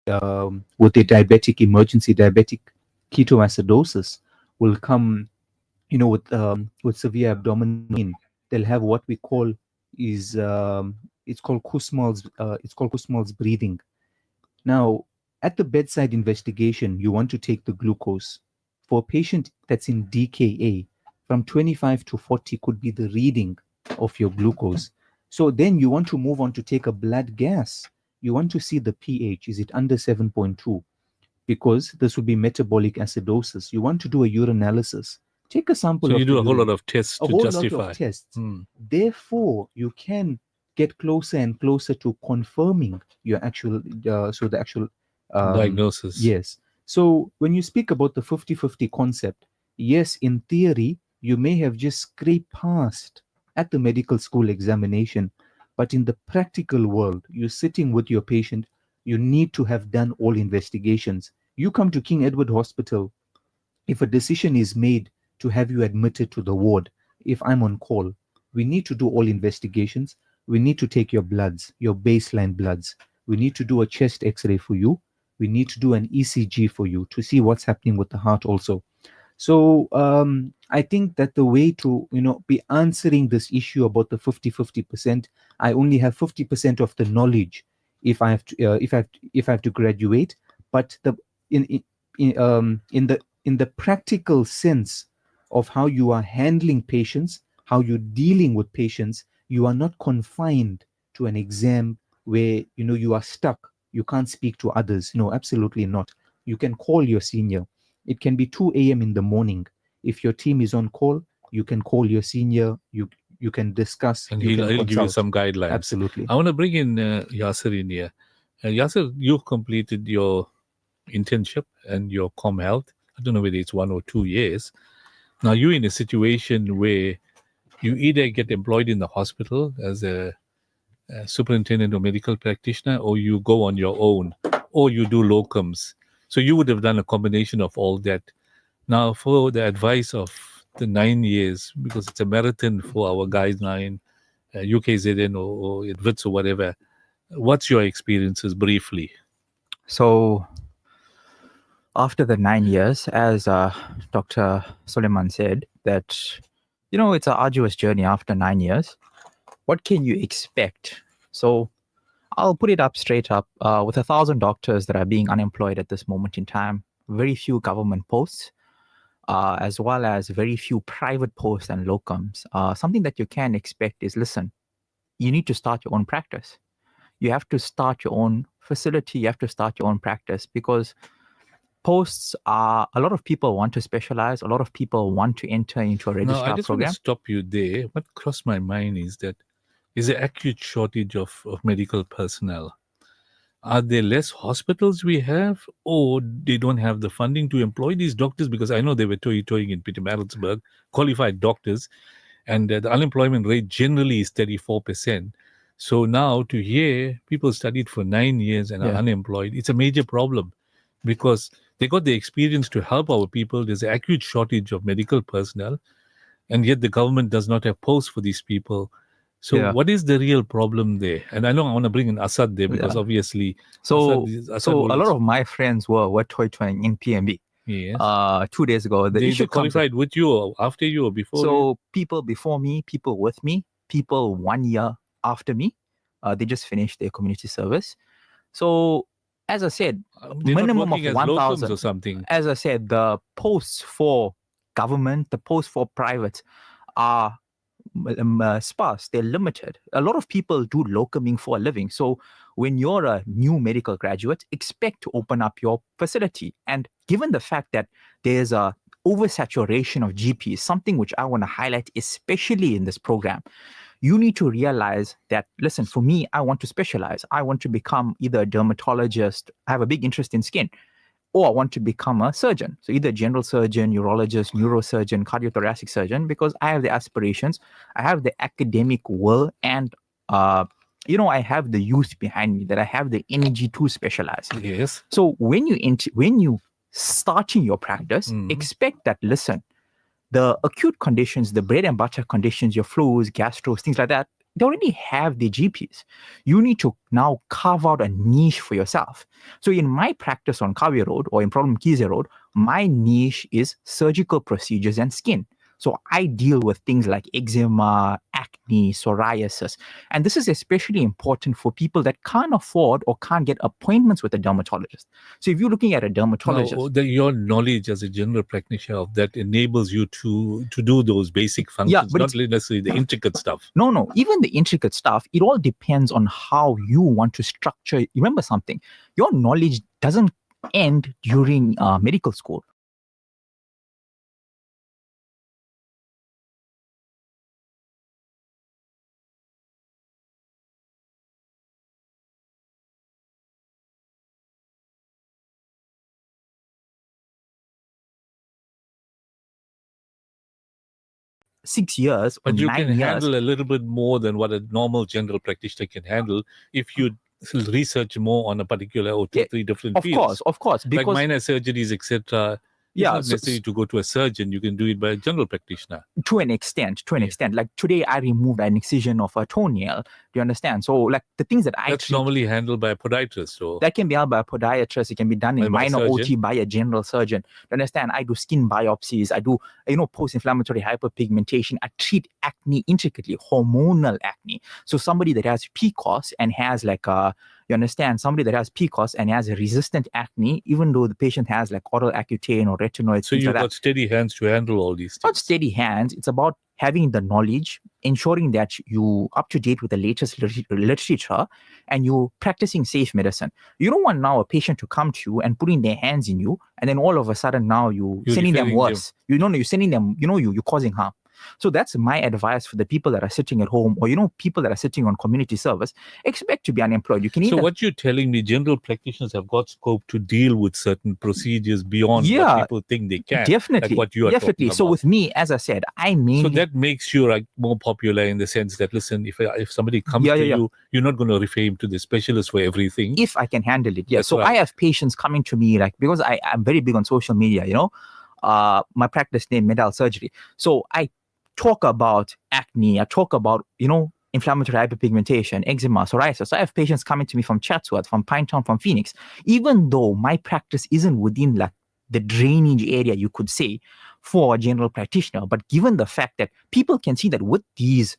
with their diabetic emergency diabetic ketoacidosis will come, with severe abdominal pain. They'll have what we call is it's called Kussmaul's breathing. Now, at the bedside investigation, you want to take the glucose. For a patient that's in DKA, from 25 to 40 could be the reading of your glucose. So then you want to move on to take a blood gas. You want to see the pH. Is it under 7.2? Because this would be metabolic acidosis. You want to do a urinalysis. Take a sample So of you do the a whole urine. lot of tests A to whole justify. lot of tests. Hmm. Therefore, you can get closer and closer to confirming your actual, the actual Diagnosis. Yes. So when you speak about the 50-50 concept, yes, in theory, you may have just scraped past at the medical school examination, but in the practical world, you're sitting with your patient, you need to have done all investigations. You come to King Edward Hospital, if a decision is made to have you admitted to the ward, if I'm on call, we need to do all investigations. We need to take your bloods, your baseline bloods. We need to do a chest x-ray for you. We need to do an ECG for you to see what's happening with the heart also. So I think that the way to be answering this issue about the 50-50%, I only have 50% of the knowledge if I have to if I have to graduate. But the in the practical sense of how you are handling patients, how you're dealing with patients, you are not confined to an exam where you are stuck. You can't speak to others. No, absolutely not. You can call your senior. It can be 2 a.m. in the morning. If your team is on call, you can call your senior. You can discuss. And You he'll can give you consult. some guidelines. Absolutely. I want to bring in Yasir in here. Yasir, you've completed your internship and your com health. I don't know whether it's 1 or 2 years. Now you're in a situation where you either get employed in the hospital as a superintendent or medical practitioner, or you go on your own, or you do locums. So you would have done a combination of all that. Now, for the advice of the 9 years, because it's a marathon for our guideline, UKZN or IDVITS or whatever, what's your experiences briefly? So after the 9 years, as Dr. Suleman said, that, it's an arduous journey after 9 years. What can you expect? So I'll put it up straight up. With 1,000 doctors that are being unemployed at this moment in time, very few government posts, as well as very few private posts and locums. Something that you can expect is, listen, you need to start your own practice. You have to start your own facility. You have to start your own practice, because posts are, a lot of people want to specialize. A lot of people want to enter into a registrar No, I just program. want to stop you there. What crossed my mind is that is an acute shortage of medical personnel. Are there less hospitals we have, or they don't have the funding to employ these doctors? Because I know they were toying in Pietermaritzburg, qualified doctors, and the unemployment rate generally is 34%. So now to hear people studied for 9 years and are unemployed, it's a major problem, because they got the experience to help our people. There's an acute shortage of medical personnel, and yet the government does not have posts for these people. So what is the real problem there? And I know I want to bring in ASAD there, because obviously Asad a lot of my friends were toying in PMB. Yes. 2 days ago. The they issue qualified with you or after you or before you? So people before me, people with me, people 1 year after me, they just finished their community service. So as I said, minimum of 1,000 or something. As I said, the posts for government, the posts for private are sparse. They're limited. A lot of people do locuming for a living. So when you're a new medical graduate, expect to open up your facility. And given the fact that there's a oversaturation of GPs, something which I want to highlight, especially in this program, you need to realize that, listen, for me, I want to specialize. I want to become either a dermatologist. I have a big interest in skin, or I want to become a surgeon. So either general surgeon, urologist, neurosurgeon, cardiothoracic surgeon, because I have the aspirations, I have the academic will, and I have the youth behind me, that I have the energy to specialize. Yes. So when you starting your practice, expect that, listen, the acute conditions, the bread and butter conditions, your flus, gastros, things like that, they already have the GPs. You need to now carve out a niche for yourself. So in my practice on Kavi Road or in Problem Kize Road, my niche is surgical procedures and skin. So I deal with things like eczema, acne, psoriasis. And this is especially important for people that can't afford or can't get appointments with a dermatologist. So if you're looking at a dermatologist... Now, your knowledge as a general practitioner of that enables you to do those basic functions, but not necessarily the intricate stuff. No, even the intricate stuff, it all depends on how you want to structure. Remember something, your knowledge doesn't end during medical school. Six years, but you 9 can years. handle a little bit more than what a normal general practitioner can handle if you research more on a particular or two, three different fields. Of course, because like minor surgeries, etc. It's not necessary to go to a surgeon. You can do it by a general practitioner. To an extent. Like today, I removed an incision of a toenail. Do you understand? So, like the things that that's normally handled by a podiatrist. So that can be handled by a podiatrist. It can be done in minor OT by a general surgeon. Do you understand? I do skin biopsies. I do, post-inflammatory hyperpigmentation. I treat acne intricately, hormonal acne. So somebody that has PCOS and has like a somebody that has PCOS and has a resistant acne, even though the patient has like oral Accutane or retinoids. So you've got steady hands to handle all these things. Not steady hands. It's about having the knowledge, ensuring that you up to date with the latest literature, and you're practicing safe medicine. You don't want now a patient to come to you and putting their hands in you, and then all of a sudden now you're sending them worse. You're sending them, you're causing harm. So that's my advice for the people that are sitting at home, or people that are sitting on community service. Expect to be unemployed. You can. So what you're telling me, general practitioners have got scope to deal with certain procedures beyond what people think they can. Definitely, like what you are talking about. So with me, as I said, so that makes you like more popular in the sense that, listen, if somebody comes to you, you're not going to refer him to the specialist for everything. If I can handle it, So right. I have patients coming to me because I'm very big on social media. My practice name Medihealth Surgery. So I talk about acne, I talk about, inflammatory hyperpigmentation, eczema, psoriasis. So I have patients coming to me from Chatsworth, from Pinetown, from Phoenix. Even though my practice isn't within like the drainage area, you could say, for a general practitioner, but given the fact that people can see that with these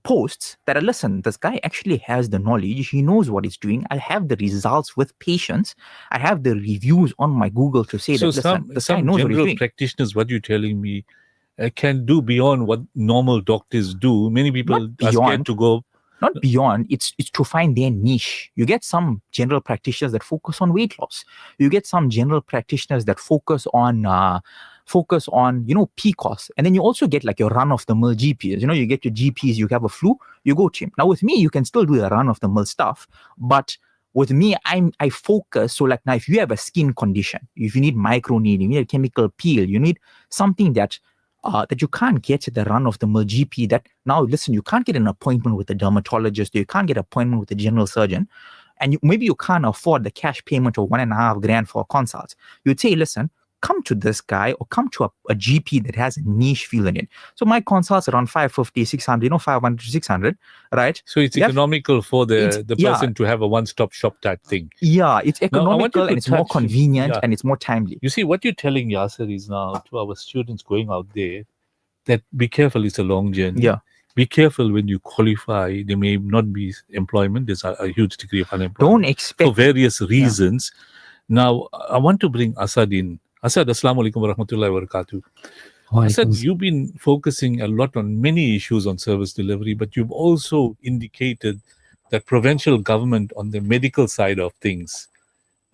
posts that listen, this guy actually has the knowledge, he knows what he's doing. I have the results with patients. I have the reviews on my Google to say that, listen, this guy knows what he's doing. General practitioners, what you're telling me, can do beyond what normal doctors do. Many people are scared to go. Not beyond, it's to find their niche. You get some general practitioners that focus on weight loss. You get some general practitioners that focus on PCOS. And then you also get like your run-of-the-mill GPs. You get your GPs, you have a flu, you go to him. Now with me, you can still do the run-of-the-mill stuff, but with me, I focus. So like now, if you have a skin condition, if you need microneedling, you need a chemical peel, you need something that you can't get at the run-of-the-mill GP, that now, listen, you can't get an appointment with a dermatologist, you can't get an appointment with a general surgeon, and maybe you can't afford the cash payment of $1,500 for a consult. You'd say, listen, come to this guy or come to a GP that has a niche field in it. So my consults around 550, 600, 500 to 600, right? So it's economical for the person to have a one-stop shop type thing. Yeah, it's economical and it's more convenient and it's more timely. You see, what you're telling Yasir is now to our students going out there, that be careful, it's a long journey. Yeah. Be careful when you qualify. There may not be employment. There's a huge degree of unemployment. Don't expect. For various reasons. Yeah. Now, I want to bring ASAD in. ASAD, Assalamu alaikum wa rahmatullahi wa barakatuh. ASAD, you've been focusing a lot on many issues on service delivery, but you've also indicated that provincial government on the medical side of things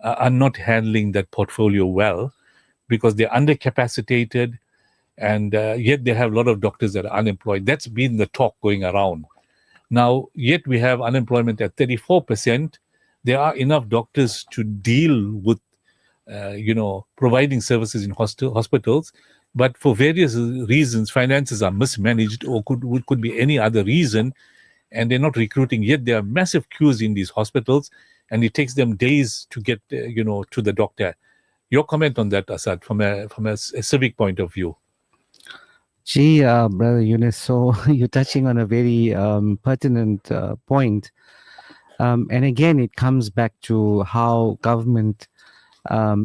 are not handling that portfolio well because they're undercapacitated, and yet they have a lot of doctors that are unemployed. That's been the talk going around. Now, yet we have unemployment at 34%. There are enough doctors to deal with, providing services in hospitals, but for various reasons, finances are mismanaged or could be any other reason, and they're not recruiting. Yet there are massive queues in these hospitals, and it takes them days to get, to the doctor. Your comment on that, ASAD, from a civic point of view? Gee, Brother Yunus, so you're touching on a very pertinent point. And again, it comes back to how government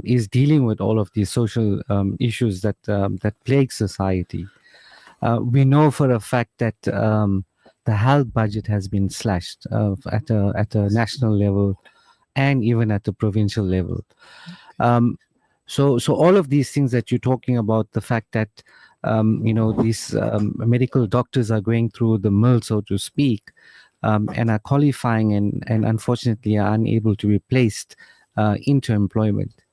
is dealing with all of these social issues that plague society. We know for a fact that the health budget has been slashed at a national level and even at the provincial level. So all of these things that you're talking about, the fact that these medical doctors are going through the mill, so to speak, and are qualifying and unfortunately are unable to be placed into employment.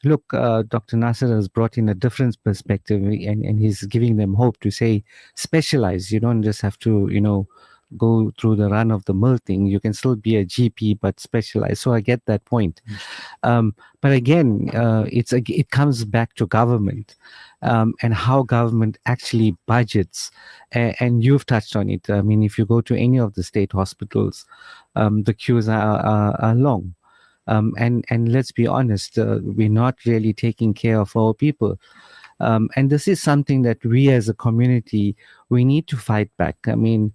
Look, Dr. Nasser has brought in a different perspective, and he's giving them hope to say specialize. You don't just have to, go through the run of the mill thing. You can still be a GP, but specialize. So I get that point. But again, it comes back to government and how government actually budgets. And you've touched on it. I mean, if you go to any of the state hospitals, the queues are long. And let's be honest, we're not really taking care of our people. And this is something that we as a community, we need to fight back. I mean,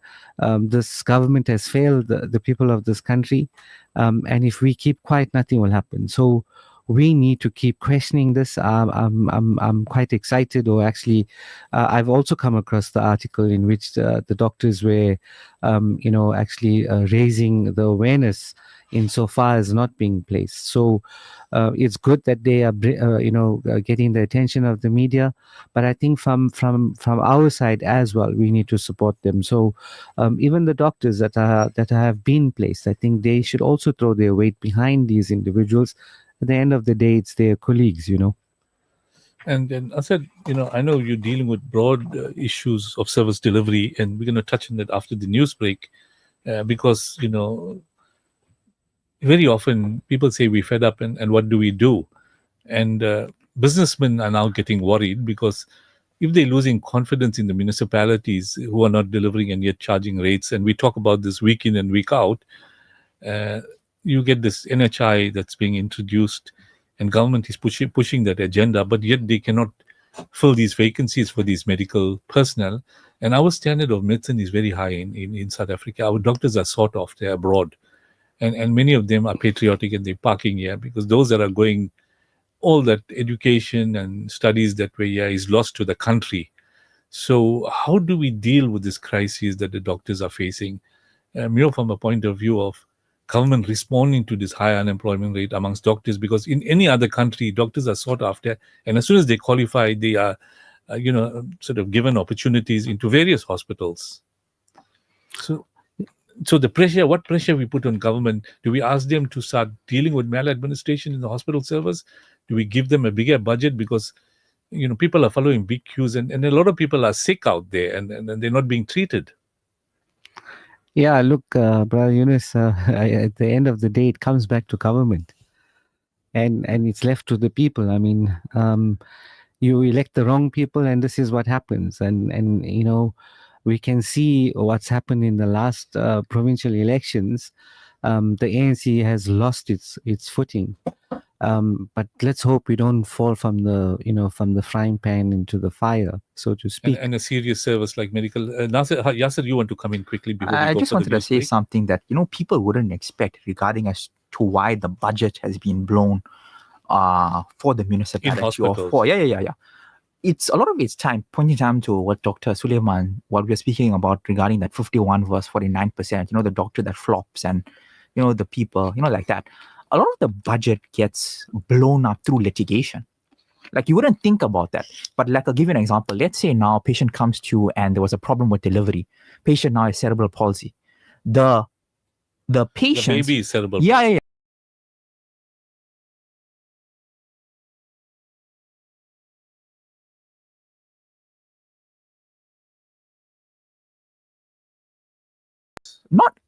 this government has failed the people of this country. And if we keep quiet, nothing will happen. So we need to keep questioning this. I'm quite excited, or actually, I've also come across the article in which the doctors were, actually raising the awareness insofar as not being placed. So it's good that they are, getting the attention of the media. But I think from our side as well, we need to support them. So even the doctors that have been placed, I think they should also throw their weight behind these individuals. At the end of the day, it's their colleagues, And then I said, I know you're dealing with broad issues of service delivery, and we're going to touch on that after the news break, because, very often people say we're fed up and what do we do? And businessmen are now getting worried because if they're losing confidence in the municipalities who are not delivering and yet charging rates, and we talk about this week in and week out, you get this NHI that's being introduced, and government is pushing that agenda, but yet they cannot fill these vacancies for these medical personnel. And our standard of medicine is very high in South Africa. Our doctors are sought after abroad. And many of them are patriotic and they're parking here because those that are going, all that education and studies that way here is lost to the country. So how do we deal with this crisis that the doctors are facing? From a point of view of government responding to this high unemployment rate amongst doctors, because in any other country, doctors are sought after, and as soon as they qualify, they are, sort of given opportunities into various hospitals. So the pressure, what pressure we put on government? Do we ask them to start dealing with maladministration in the hospital service? Do we give them a bigger budget? Because, people are following big queues and a lot of people are sick out there and they're not being treated. Yeah, look, Brother Yunus, at the end of the day, it comes back to government. And it's left to the people. I mean, you elect the wrong people and this is what happens. And we can see what's happened in the last provincial elections. The ANC has lost its footing. But let's hope we don't fall from the frying pan into the fire, so to speak. And a serious service like medical. Yasir, you want to come in quickly before we go? I just wanted to say break? something that people wouldn't expect regarding as to why the budget has been blown for the municipality or for it's a lot of it's pointing time to what Dr. Suleman, what we're speaking about regarding that 51 versus 49%, the doctor that flops and, the people, like that. A lot of the budget gets blown up through litigation. Like you wouldn't think about that. But like I'll give you an example. Let's say now a patient comes to you and there was a problem with delivery. Patient now has cerebral palsy. The patient... The baby is cerebral palsy. Yeah.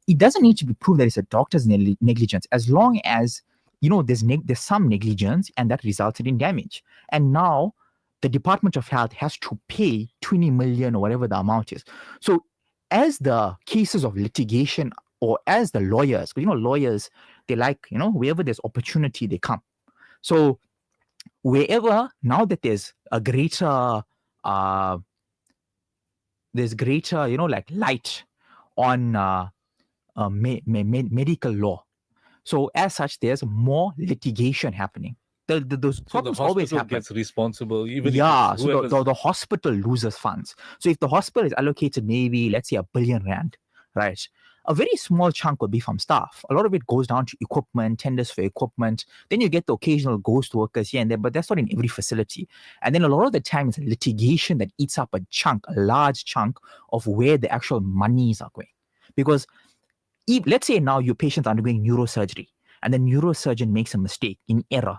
It doesn't need to be proved that it's a doctor's negligence, as long as there's some negligence and that resulted in damage. And now the Department of Health has to pay 20 million or whatever the amount is. So as the cases of litigation, or as the lawyers, because lawyers, they like, wherever there's opportunity, they come. So wherever, now that there's a greater there's greater, like light on medical law. So as such, there's more litigation happening. Those So the problems always hospital happen. gets responsible, even if Yeah, it's so whoever's- the hospital loses funds. So if the hospital is allocated maybe, let's say, R1 billion, right? A very small chunk will be from staff. A lot of it goes down to equipment, tenders for equipment. Then you get the occasional ghost workers here and there, but that's not in every facility. And then a lot of the time it's litigation that eats up a large chunk of where the actual monies are going. Because let's say now your patient's undergoing neurosurgery and the neurosurgeon makes a mistake in error,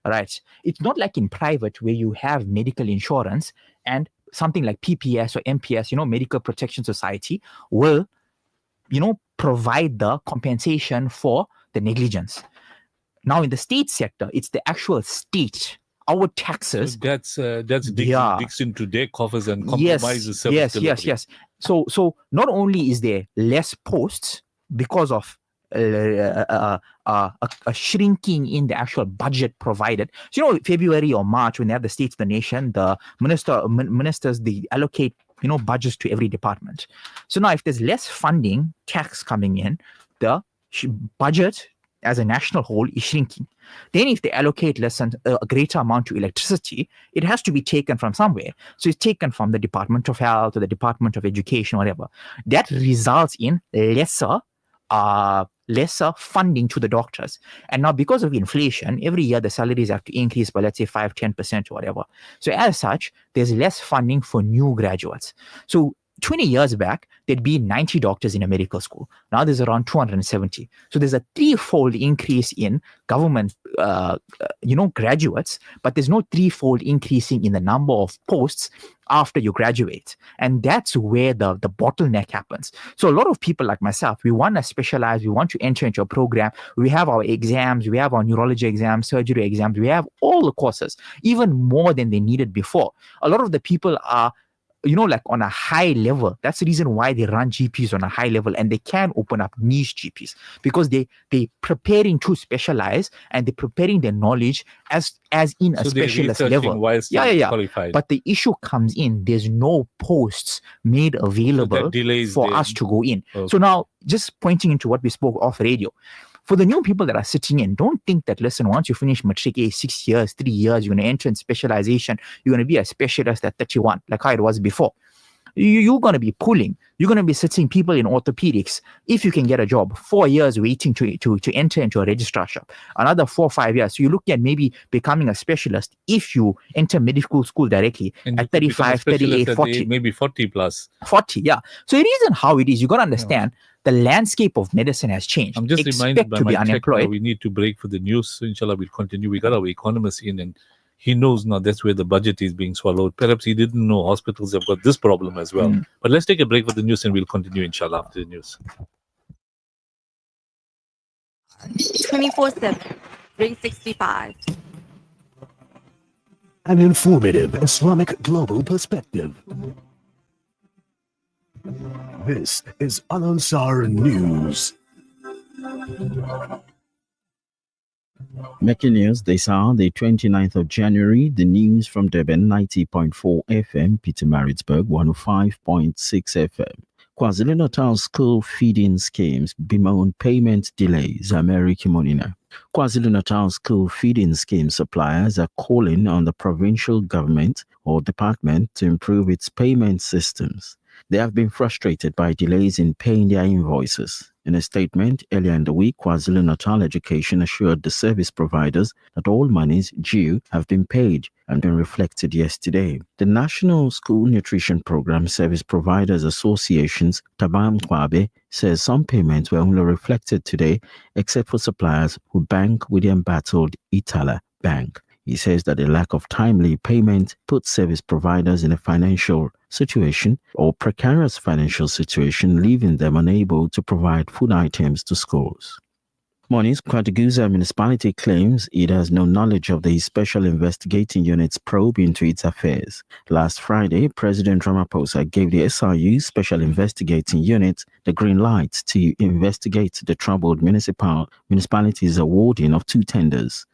right? It's not like in private where you have medical insurance and something like PPS or MPS, Medical Protection Society, will, provide the compensation for the negligence. Now in the state sector, it's the actual state, our taxes. So that's digs into their coffers and compromises service delivery. Yes. So not only is there less posts because of a shrinking in the actual budget provided. So February or March, when they have the States of the Nation, the ministers, they allocate budgets to every department. So now if there's less funding, tax coming in, the budget as a national whole is shrinking. Then if they allocate a greater amount to electricity, it has to be taken from somewhere. So it's taken from the Department of Health or the Department of Education, whatever. That results in lesser funding to the doctors. And now because of inflation, every year the salaries have to increase by, let's say, 5-10% or whatever. So as such, there's less funding for new graduates. So 20 years back, there'd be 90 doctors in a medical school. Now there's around 270. So there's a threefold increase in government, graduates, but there's no threefold increasing in the number of posts after you graduate. And that's where the bottleneck happens. So a lot of people like myself, we want to specialize, we want to enter into a program. We have our exams, we have our neurology exams, surgery exams, we have all the courses, even more than they needed before. A lot of the people are on a high level. That's the reason why they run GPs on a high level, and they can open up niche GPs because they preparing to specialize and they're preparing their knowledge as in a specialist level. Qualified. But the issue comes in, there's no posts made available for us to go in. Okay. So now, just pointing into what we spoke off radio, for the new people that are sitting in, don't think that, listen, once you finish matric 6 years, 3 years, you're going to enter in specialization, you're going to be a specialist at 31, like how it was before. You're going to be pulling. You're going to be sitting people in orthopedics, if you can get a job, 4 years waiting to enter into a registrarship, another 4 or 5 years. So you're looking at maybe becoming a specialist if you enter medical school directly and at 35, 38, 40. Maybe 40 plus. 40, yeah. So it isn't how it is. You got to understand, the landscape of medicine has changed. I'm just reminded by to be my tech unemployed. now, we need to break for the news. So inshallah, we'll continue. We got our economist in, and he knows now that's where the budget is being swallowed. Perhaps he didn't know hospitals have got this problem as well. But let's take a break for the news and we'll continue, inshallah, after the news. 24/7, 365. An informative Islamic global perspective. This is Al Ansar News. Making news this hour, the 29th of January, the news from Durban, 90.4 FM, Pietermaritzburg, 105.6 FM. KwaZulu-Natal school feeding schemes bemoan payment delays, America Monina. KwaZulu-Natal school feeding scheme suppliers are calling on the provincial government or department to improve its payment systems. They have been frustrated by delays in paying their invoices. In a statement earlier in the week, KwaZulu-Natal Education assured the service providers that all monies due have been paid and been reflected yesterday. The National School Nutrition Program Service Providers Association's Tabam Kwabe says some payments were only reflected today, except for suppliers who bank with the embattled Itala Bank. He says that a lack of timely payment puts service providers in a financial situation or precarious financial situation, leaving them unable to provide food items to schools. Moni's Kwadaguza municipality claims it has no knowledge of the Special Investigating Unit's probe into its affairs. Last Friday, President Ramaphosa gave the SRU Special Investigating Unit the green light to investigate the troubled municipality's awarding of 2 tenders.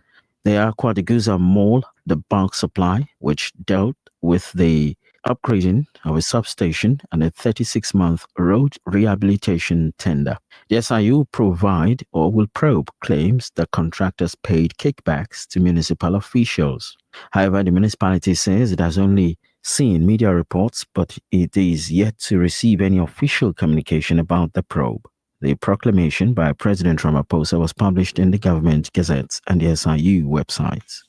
They are Kwadaguza Mall, the bulk supply, which dealt with the upgrading of a substation, and a 36-month road rehabilitation tender. The SIU provide or will probe claims that contractors paid kickbacks to municipal officials. However, the municipality says it has only seen media reports, but it is yet to receive any official communication about the probe. The proclamation by President Ramaphosa was published in the government gazettes and the SIU websites.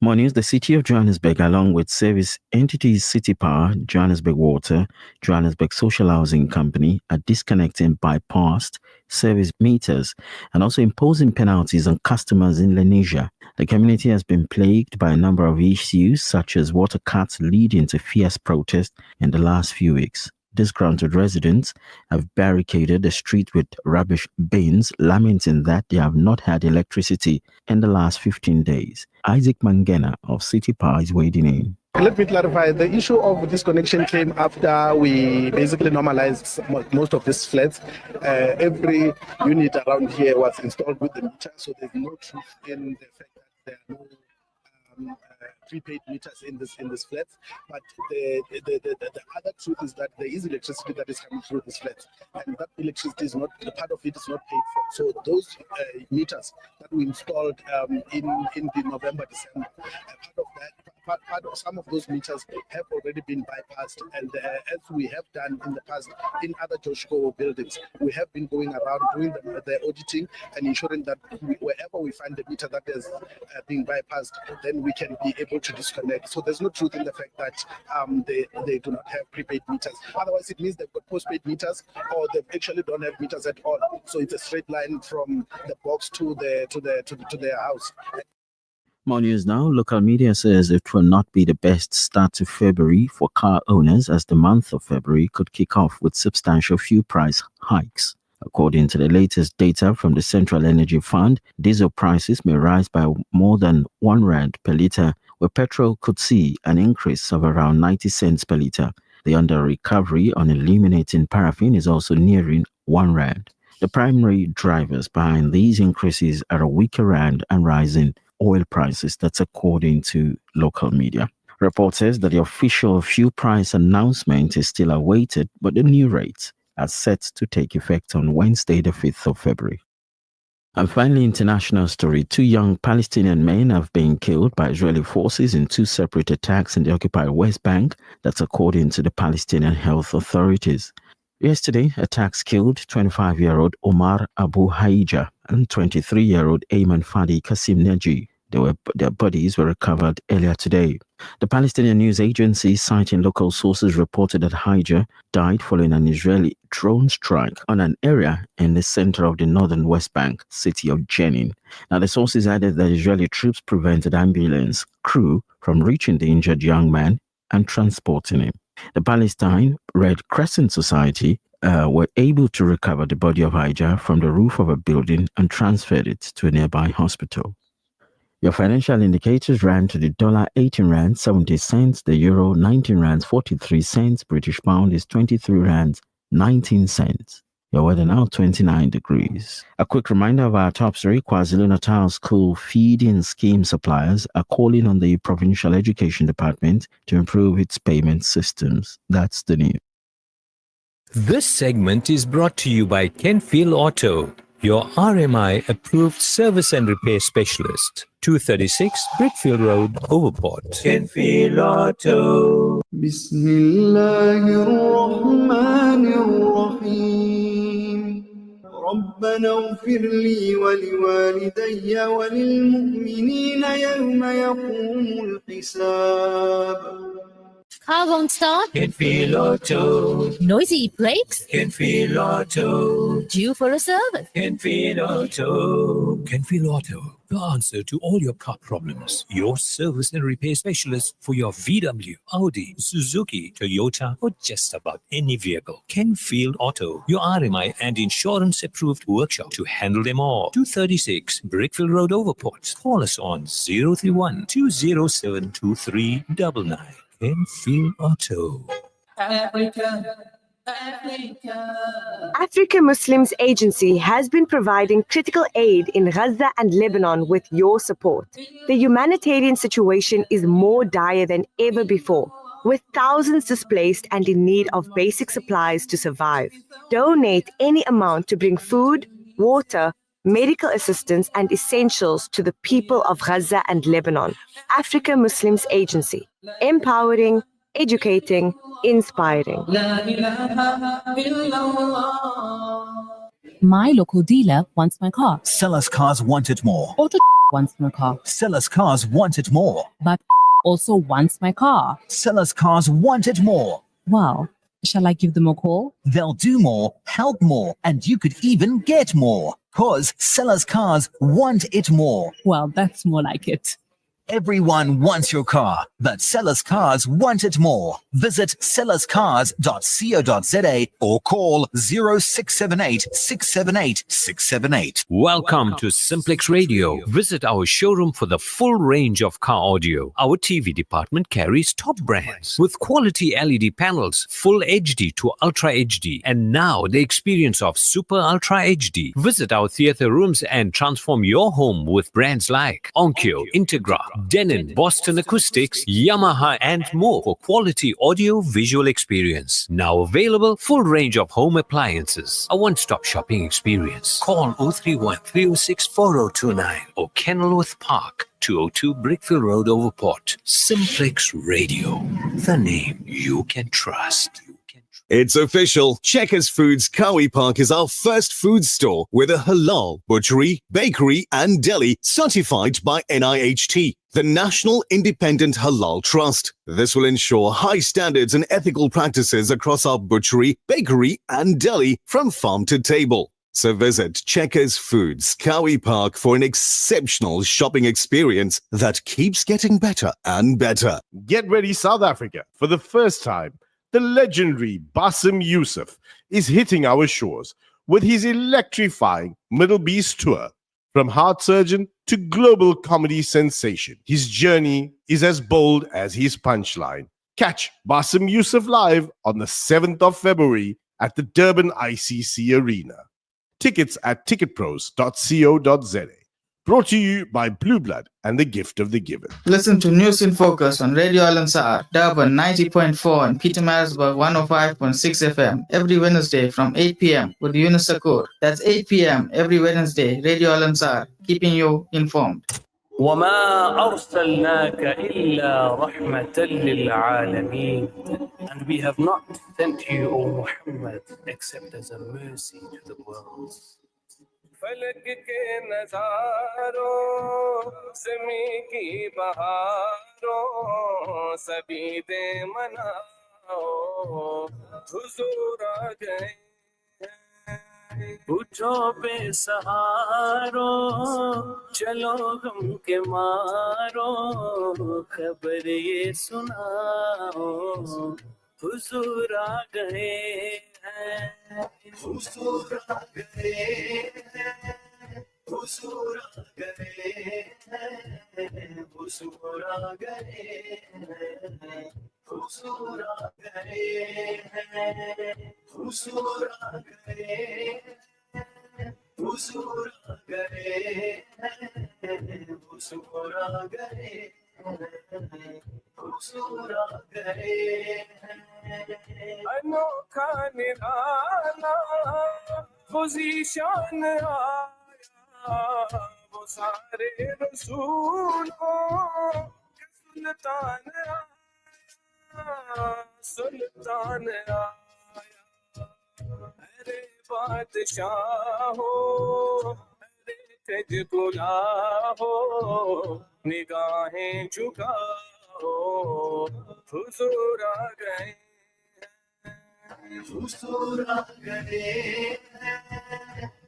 More news, the city of Johannesburg, along with service entities City Power, Johannesburg Water, Johannesburg Social Housing Company, are disconnecting bypassed service meters and also imposing penalties on customers in Lenasia. The community has been plagued by a number of issues, such as water cuts leading to fierce protests in the last few weeks. Disgruntled residents have barricaded the street with rubbish bins, lamenting that they have not had electricity in the last 15 days. Isaac Mangena of City Power is wading in. Let me clarify. The issue of disconnection came after we basically normalized most of these flats. Every unit around here was installed with the meter, so there's no truth in the fact that there are no prepaid meters in this flat. But the other truth is that there is electricity that is coming through this flat, and that electricity is not, the part of it is not paid for. So those meters that we installed in the November, December, part of some of those meters have already been bypassed, and as we have done in the past in other Joshko buildings, we have been going around doing the auditing and ensuring that wherever we find the meter that is being bypassed, then we can be able to disconnect. So there's no truth in the fact that they do not have prepaid meters. Otherwise, it means they've got postpaid meters, or they actually don't have meters at all. So it's a straight line from the box to their house. More news now. Local media says it will not be the best start to February for car owners, as the month of February could kick off with substantial fuel price hikes. According to the latest data from the Central Energy Fund, diesel prices may rise by more than R1 per litre, where petrol could see an increase of around 90 cents per litre. The under-recovery on illuminating paraffin is also nearing R1. The primary drivers behind these increases are a weaker rand and rising oil prices. That's according to local media. Report says that the official fuel price announcement is still awaited, but the new rates are set to take effect on Wednesday, the 5th of February. And finally, international story. 2 young Palestinian men have been killed by Israeli forces in 2 separate attacks in the occupied West Bank. That's according to the Palestinian health authorities. Yesterday, attacks killed 25-year-old Omar Abu Haija and 23-year-old Ayman Fadi Qasim Neji. Their bodies were recovered earlier today. The Palestinian news agency, citing local sources, reported that Haija died following an Israeli drone strike on an area in the center of the northern West Bank city of Jenin. Now, the sources added that Israeli troops prevented ambulance crew from reaching the injured young man and transporting him. The Palestine Red Crescent Society were able to recover the body of Haija from the roof of a building and transferred it to a nearby hospital. Your financial indicators ran to the dollar 18 rand 70 cents, the euro 19 rands 43 cents, British pound is 23 rands 19 cents. Your weather now 29 degrees. A quick reminder of our top story. KwaZulu-Natal school feeding scheme suppliers are calling on the Provincial Education Department to improve its payment systems. That's the news. This segment is brought to you by Kenfield Auto, your RMI approved service and repair specialist. 236 Brickfield Road, Overport. Kenfield Auto. Bismillahirrahmanirrahim. ربنا اغفر لي ولوالدي وللمؤمنين يوم يقوم الحساب. Car won't start? Kenfield Auto. Noisy brakes? Kenfield Auto. Due for a service? Kenfield Auto. Kenfield Auto, the answer to all your car problems. Your service and repair specialist for your VW, Audi, Suzuki, Toyota, or just about any vehicle. Kenfield Auto, your RMI and insurance approved workshop to handle them all. 236 Brickfield Road, Overport. Call us on 031 207 2399. Kenfield Auto. Africa Muslims Agency has been providing critical aid in Gaza and Lebanon with your support. The humanitarian situation is more dire than ever before. with thousands displaced and in need of basic supplies to survive. Donate any amount to bring food, water, medical assistance and essentials to the people of Gaza and Lebanon. Africa Muslims Agency, empowering, educating, inspiring. My local dealer wants my car. Sellers Cars want it more. Auto wants my car. Sellers Cars want it more. But also wants my car. Sellers Cars want it more. Wow. Shall I give them a call? They'll do more, help more, and you could even get more. Cause Sellers Cars want it more. Well, that's more like it. Everyone wants your car, but Sellers Cars want it more. Visit sellerscars.co.za or call 0678 678 678. Welcome to Simplex Radio. Visit our showroom for the full range of car audio. Our TV department carries top brands with quality LED panels, full HD to Ultra HD, and now the experience of Super Ultra HD. Visit our theater rooms and transform your home with brands like Onkyo, Integra, Denon, Boston Acoustics, Yamaha and more for quality audio visual experience. Now available, full range of home appliances. A one-stop shopping experience. Call 031 306 4029 or Kenilworth Park, 202 Brickfield Road, Overport. Simplex Radio, the name you can trust. It's official. Checkers Foods Kawi Park is our first food store with a halal butchery, bakery and deli certified by NIHT, the National Independent Halal Trust. This will ensure high standards and ethical practices across our butchery, bakery and deli from farm to table. So visit Checkers Foods Kawi Park for an exceptional shopping experience that keeps getting better and better. Get ready, South Africa. For the first time, the legendary Bassem Youssef is hitting our shores with his electrifying Middle Beast tour. From heart surgeon to global comedy sensation, his journey is as bold as his punchline. Catch Bassem Youssef live on the 7th of February at the Durban ICC Arena. Tickets at ticketpros.co.za. Brought to you by Blue Blood and the Gift of the Given. Listen to News in Focus on Radio Al-Ansar, Durban 90.4 and Pietermaritzburg 105.6 FM every Wednesday from 8 p.m. with Yunus Sacoor. That's 8 p.m. every Wednesday. Radio Al-Ansar, keeping you informed. وَمَا أَرْسَلْنَاكَ إِلَّا رَحْمَةً لِلْعَالَمِينَ. And we have not sent you, O Muhammad, except as a mercy to the worlds. फलक के नजारों ज़मीं की बहारों सभी दे मनाओ हुजूर आ गए उठो बेसहारों चलो गम के मारो खबर ये सुनाओ हुजूर आ गए हुजूर आ गए हुजूर आ गए हुजूर आ गए हुजूर आ गए हुजूर आ गए हुजूर आ गए हुजूर आ गए हुजूर आ गए अनोखा निराला पोजीशन आया वो सारे रसूलों के सुल्तान आया सुल्तान आया अरे बादशाह अरे तेज गुला हो निगाहें झुकाओ हुजूर आ गए हुजूर आ गए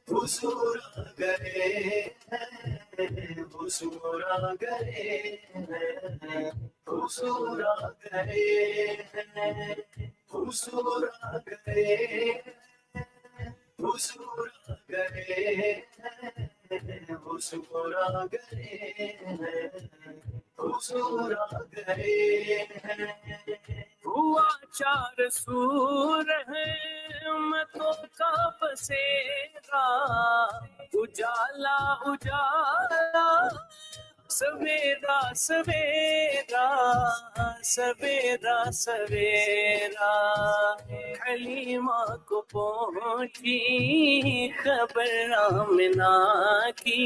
हुजूर आ गए हुजूर आ गए हुजूर आ गए हुजूर आ गए हुजूर आ गए हुजूर आ गए हुजूर आ गए हुआ चार सूर है मैं तो का बसेरा उजाला उजाला सवेरा सवेरा सवेरा सवेरा हलीमा को पहुंची खबर आमिना की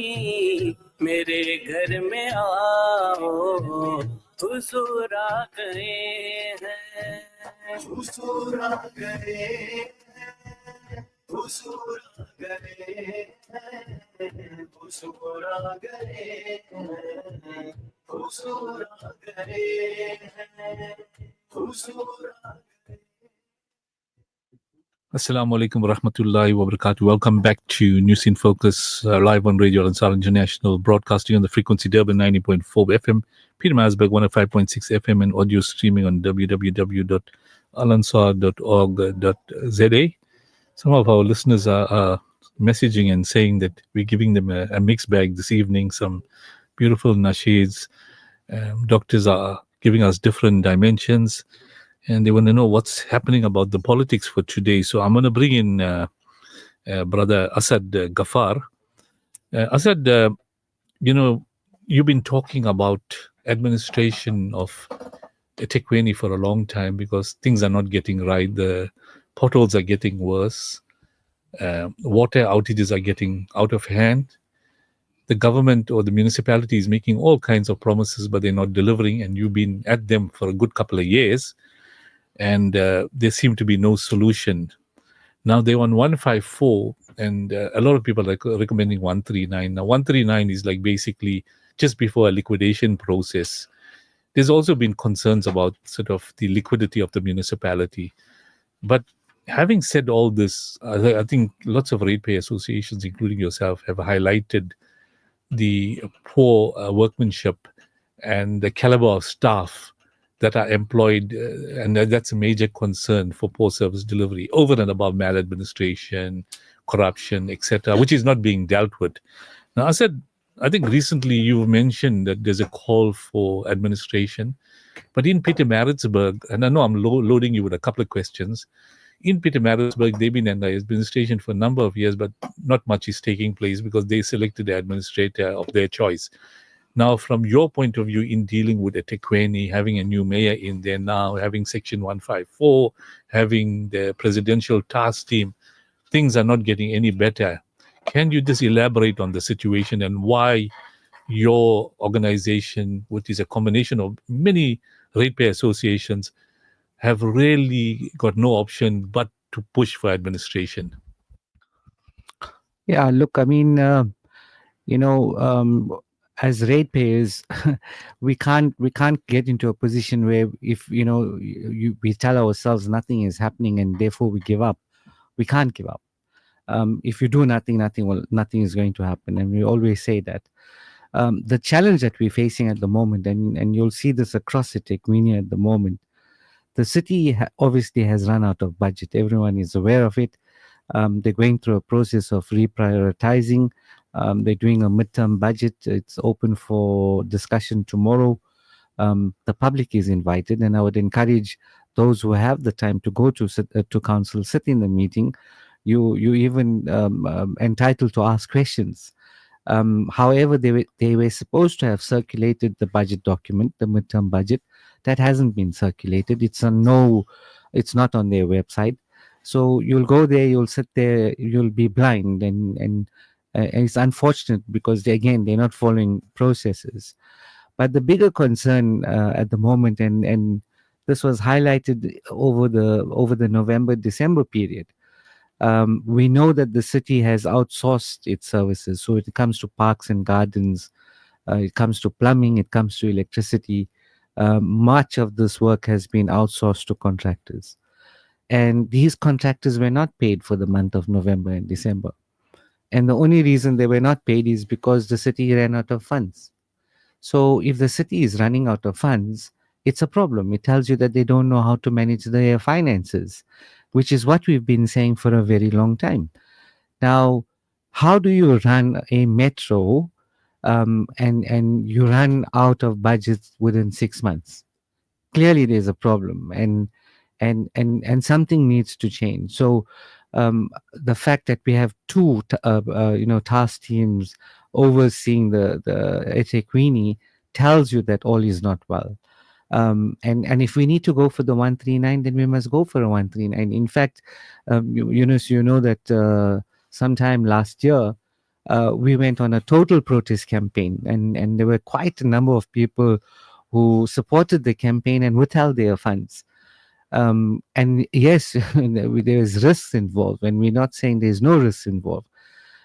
मेरे घर में आओ हुजूर आ गए हैं हुजूर आ गए हुजूर आ गए हुजूर आ गए हुजूर आ गए हुजूर आ गए. Assalamu alaikum wa rahmatullahi wa barakatuh. Welcome back to News in Focus, live on Radio Al-Ansar International, broadcasting on the frequency Durban 90.4 FM, Peter Marisburg 105.6 FM, and audio streaming on www.alansar.org.za. Some of our listeners are messaging and saying that we're giving them a mixed bag this evening, some beautiful nasheeds. Doctors are giving us different dimensions, and they want to know what's happening about the politics for today. So I'm going to bring in Brother ASAD Gaffar. ASAD, you've been talking about administration of EThekwini for a long time because things are not getting right. The potholes are getting worse. Water outages are getting out of hand. The government or the municipality is making all kinds of promises, but they're not delivering. And you've been at them for a good couple of years, and there seemed to be no solution. Now they're on 154, and a lot of people are recommending 139. Now 139 is like basically just before a liquidation process. There's also been concerns about sort of the liquidity of the municipality. But having said all this, I think lots of ratepayer associations, including yourself, have highlighted the poor workmanship and the caliber of staff that are employed, and that's a major concern for poor service delivery, over and above maladministration, corruption, etc., which is not being dealt with. Now, I think recently you mentioned that there's a call for administration, but in Pietermaritzburg, and I know I'm loading you with a couple of questions, in Pietermaritzburg, they've been in the administration for a number of years, but not much is taking place because they selected the administrator of their choice. Now, from your point of view in dealing with EThekwini, having a new mayor in there now, having Section 154, having the presidential task team, things are not getting any better. Can you just elaborate on the situation and why your organization, which is a combination of many ratepayer associations, have really got no option but to push for administration? Yeah, look, I mean, as ratepayers, we can't get into a position where if we tell ourselves nothing is happening and therefore we give up. We can't give up. If you do nothing is going to happen, and we always say that. The challenge that we're facing at the moment, and you'll see this across EThekwini at the moment, the city obviously has run out of budget. Everyone is aware of it. They're going through a process of reprioritizing. They're doing a midterm budget. It's open for discussion tomorrow. The public is invited, and I would encourage those who have the time to go to council, sit in the meeting. You even entitled to ask questions. However, they were supposed to have circulated the budget document, the midterm budget. That hasn't been circulated. It's not on their website. So you'll go there, you'll sit there, you'll be blind, and it's unfortunate because they're not following processes. But the bigger concern at the moment, and this was highlighted over the November-December period, we know that the city has outsourced its services. So it comes to parks and gardens, it comes to plumbing, it comes to electricity. Much of this work has been outsourced to contractors. And these contractors were not paid for the month of November and December. And the only reason they were not paid is because the city ran out of funds. So if the city is running out of funds, it's a problem. It tells you that they don't know how to manage their finances, which is what we've been saying for a very long time. Now, how do you run a metro and you run out of budget within 6 months? Clearly, there's a problem, and something needs to change. So, the fact that we have two, task teams overseeing the EThekwini tells you that all is not well. And if we need to go for the 139, then we must go for a 139. In fact, Yunus, you know that sometime last year, we went on a total protest campaign, and there were quite a number of people who supported the campaign and withheld their funds. And yes, there is risks involved, and we're not saying there's no risks involved.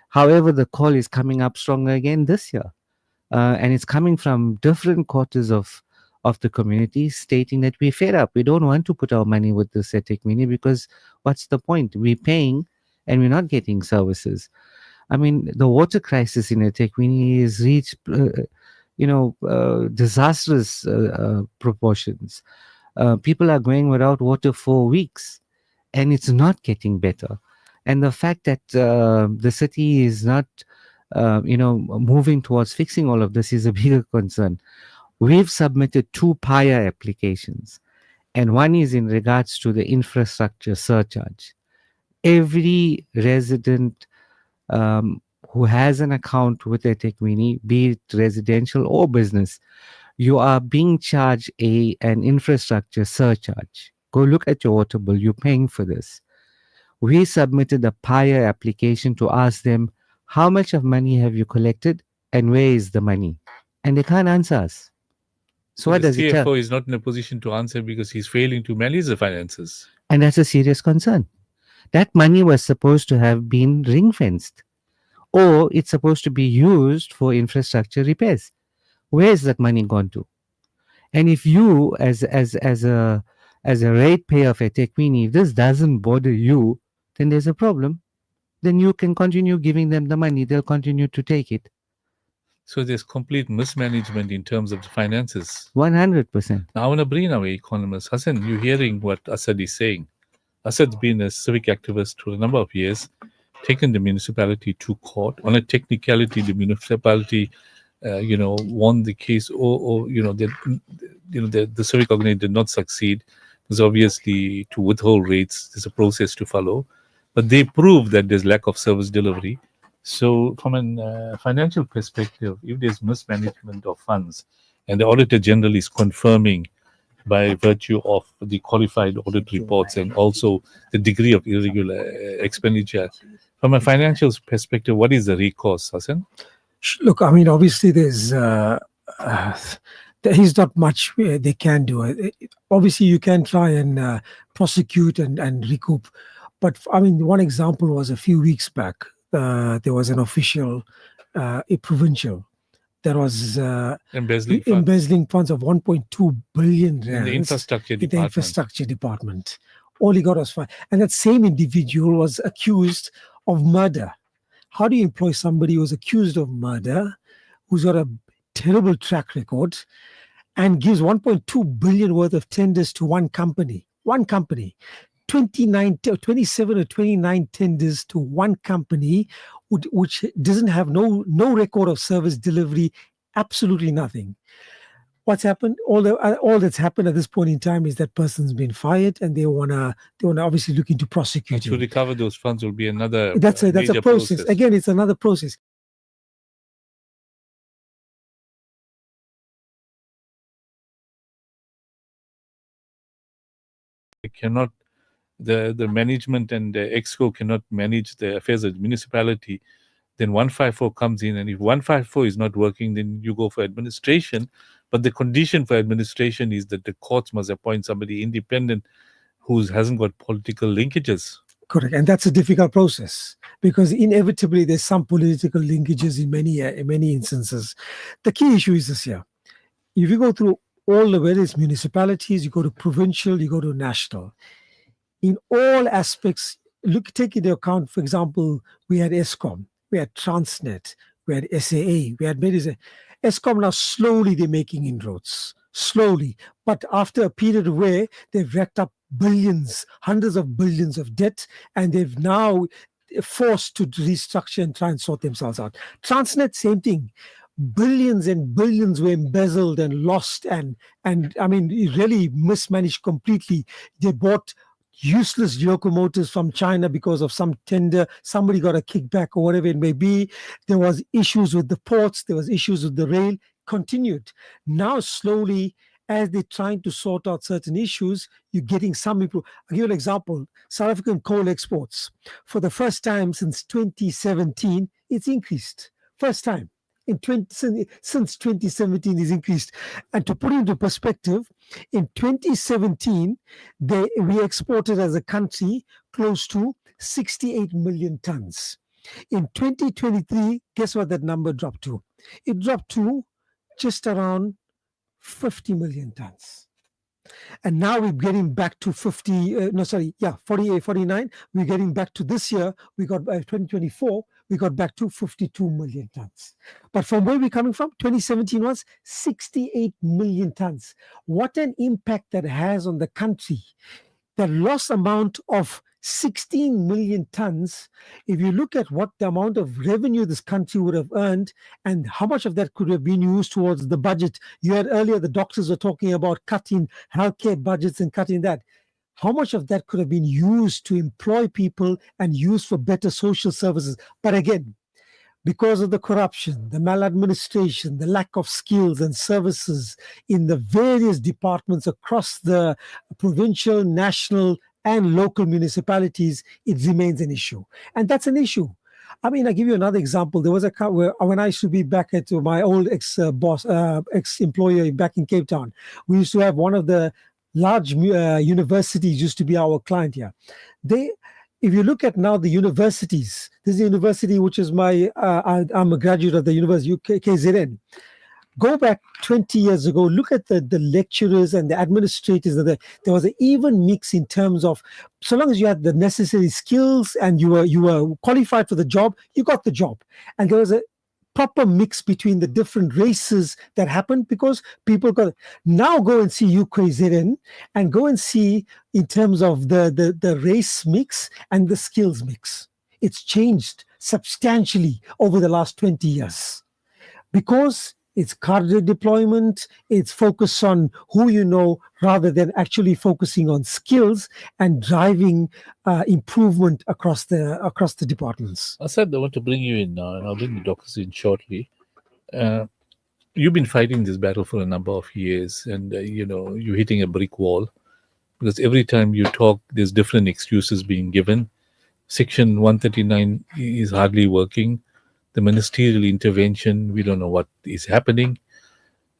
However, the call is coming up stronger again this year, and it's coming from different quarters of the community stating that we're fed up. We don't want to put our money with this EThekwini because what's the point? We're paying and we're not getting services. I mean, the water crisis in EThekwini has reached, disastrous proportions. People are going without water for weeks, and it's not getting better. And the fact that the city is not, moving towards fixing all of this is a bigger concern. We've submitted 2 PIA applications, and one is in regards to the infrastructure surcharge. Every resident who has an account with EThekwini, be it residential or business, you are being charged an infrastructure surcharge. Go look at your water bill, you're paying for this. We submitted a PIA application to ask them, how much of money have you collected and where is the money? And they can't answer us. So what does it tell? The CFO is not in a position to answer because he's failing to manage the finances. And that's a serious concern. That money was supposed to have been ring-fenced, or it's supposed to be used for infrastructure repairs. Where is that money gone to? And if you, as a ratepayer of EThekwini, if this doesn't bother you, then there's a problem. Then you can continue giving them the money; they'll continue to take it. So there's complete mismanagement in terms of the finances. 100%. Now I want to bring our economist. Hassan, you're hearing what ASAD is saying. ASAD's been a civic activist for a number of years, taken the municipality to court. On a technicality, the municipality, won the case, the civic organization did not succeed. Because obviously, to withhold rates, there's a process to follow. But they prove that there's lack of service delivery. So from a financial perspective, if there's mismanagement of funds, and the Auditor General is confirming by virtue of the qualified audit reports and also the degree of irregular expenditure, from a financial perspective, what is the recourse, Hassan? Look, I mean, obviously there's not much they can do. Obviously, you can try and prosecute and recoup. But I mean, one example was a few weeks back. There was an official, a provincial, that was embezzling funds of 1.2 billion rands in the infrastructure department. All he got was fine. And that same individual was accused of murder. How do you employ somebody who's accused of murder, who's got a terrible track record, and gives 1.2 billion worth of tenders to one company? 27 or 29 tenders to one company, which doesn't have no record of service delivery, absolutely nothing. What's happened? All that's happened at this point in time is that person's been fired, and they wanna obviously look into prosecuting. To recover those funds will be another. That's a process. Again, it's another process. Cannot. The management and the EXCO cannot manage the affairs of the municipality, then 154 comes in, and if 154 is not working, then you go for administration. But the condition for administration is that the courts must appoint somebody independent who hasn't got political linkages. Correct, and that's a difficult process because inevitably there's some political linkages in many instances. The key issue is this here: if you go through all the various municipalities, you go to provincial, you go to national. In all aspects, take into account, for example, we had ESCOM, we had Transnet, we had SAA, we had Medihealth. ESCOM now slowly they're making inroads, slowly. But after a period where they've racked up billions, hundreds of billions of debt, and they've now forced to restructure and try and sort themselves out. Transnet, same thing. Billions and billions were embezzled and lost, and I mean, really mismanaged completely. They bought useless locomotives from China because of some tender. Somebody got a kickback or whatever it may be. There was issues with the ports. There was issues with the rail. Continued. Now slowly, as they're trying to sort out certain issues, you're getting some improvement. I'll give you an example. South African coal exports, for the first time since 2017, it's increased. First time since 2017 is increased. And to put it into perspective, in 2017, we exported as a country close to 68 million tons. In 2023, guess what that number dropped to? It dropped to just around 50 million tons. And now we're getting back to 48, 49. We're getting back to this year. We got by 2024, we got back to 52 million tons. But from where we're coming from, 2017 was 68 million tons. What an impact that has on the country. The lost amount of 16 million tons, if you look at what the amount of revenue this country would have earned and how much of that could have been used towards the budget. You had earlier the doctors were talking about cutting healthcare budgets and cutting that. How much of that could have been used to employ people and used for better social services? But again, because of the corruption, the maladministration, the lack of skills and services in the various departments across the provincial, national, and local municipalities, it remains an issue. And that's an issue. I mean, I'll give you another example. There was a where when I used to be back at my old ex-employer back in Cape Town, we used to have one of the large universities used to be our client here. If you look at now the universities, this is a university which is I'm a graduate of the University UKZN. Go back 20 years ago, look at the lecturers and the administrators. There was an even mix in terms of, so long as you had the necessary skills and you were qualified for the job, you got the job. And there was a proper mix between the different races that happened because people got. Now go and see UKZN and go and see in terms of the race mix and the skills mix. It's changed substantially over the last 20 years because it's cadre deployment, it's focus on who you know rather than actually focusing on skills and driving improvement across the departments. ASAD, I want to bring you in now, and I'll bring the doctors in shortly. You've been fighting this battle for a number of years, and you're hitting a brick wall because every time you talk, there's different excuses being given. Section 139 is hardly working. The ministerial intervention, we don't know what is happening.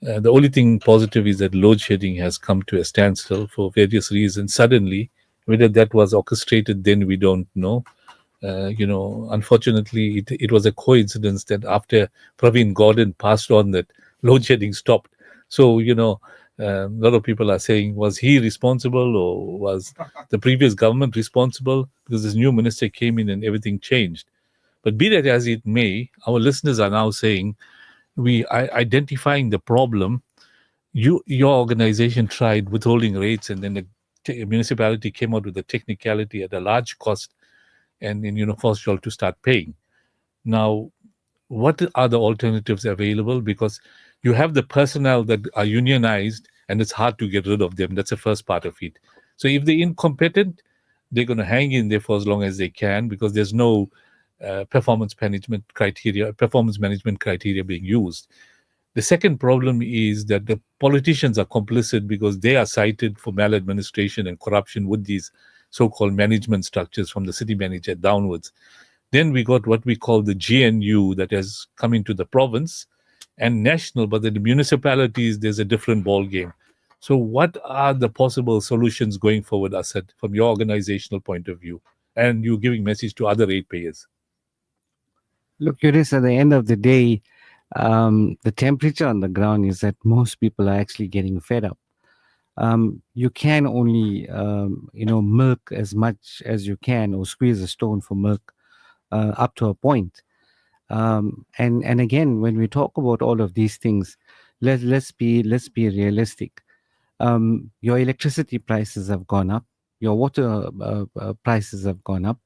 The only thing positive is that load shedding has come to a standstill for various reasons. Suddenly, whether that was orchestrated, then we don't know. Unfortunately, it was a coincidence that after Praveen Gordon passed on, that load shedding stopped. So, a lot of people are saying, was he responsible or was the previous government responsible? Because this new minister came in and everything changed. But be that as it may, our listeners are now saying, we are identifying the problem. Your organization tried withholding rates, and then the municipality came out with a technicality at a large cost, and then forced you all to start paying. Now, what are the alternatives available? Because you have the personnel that are unionized, and it's hard to get rid of them. That's the first part of it. So if they're incompetent, they're going to hang in there for as long as they can because there's no performance management criteria being used. The second problem is that the politicians are complicit because they are cited for maladministration and corruption with these so-called management structures from the city manager downwards. Then we got what we call the GNU that has come into the province and national, but in the municipalities, there's a different ball game. So what are the possible solutions going forward, ASAD, from your organizational point of view? And you're giving message to other ratepayers. Look, Yunus, at the end of the day, the temperature on the ground is that most people are actually getting fed up. You can only, milk as much as you can or squeeze a stone for milk up to a point. And again, when we talk about all of these things, let's be realistic. Your electricity prices have gone up. Your water prices have gone up.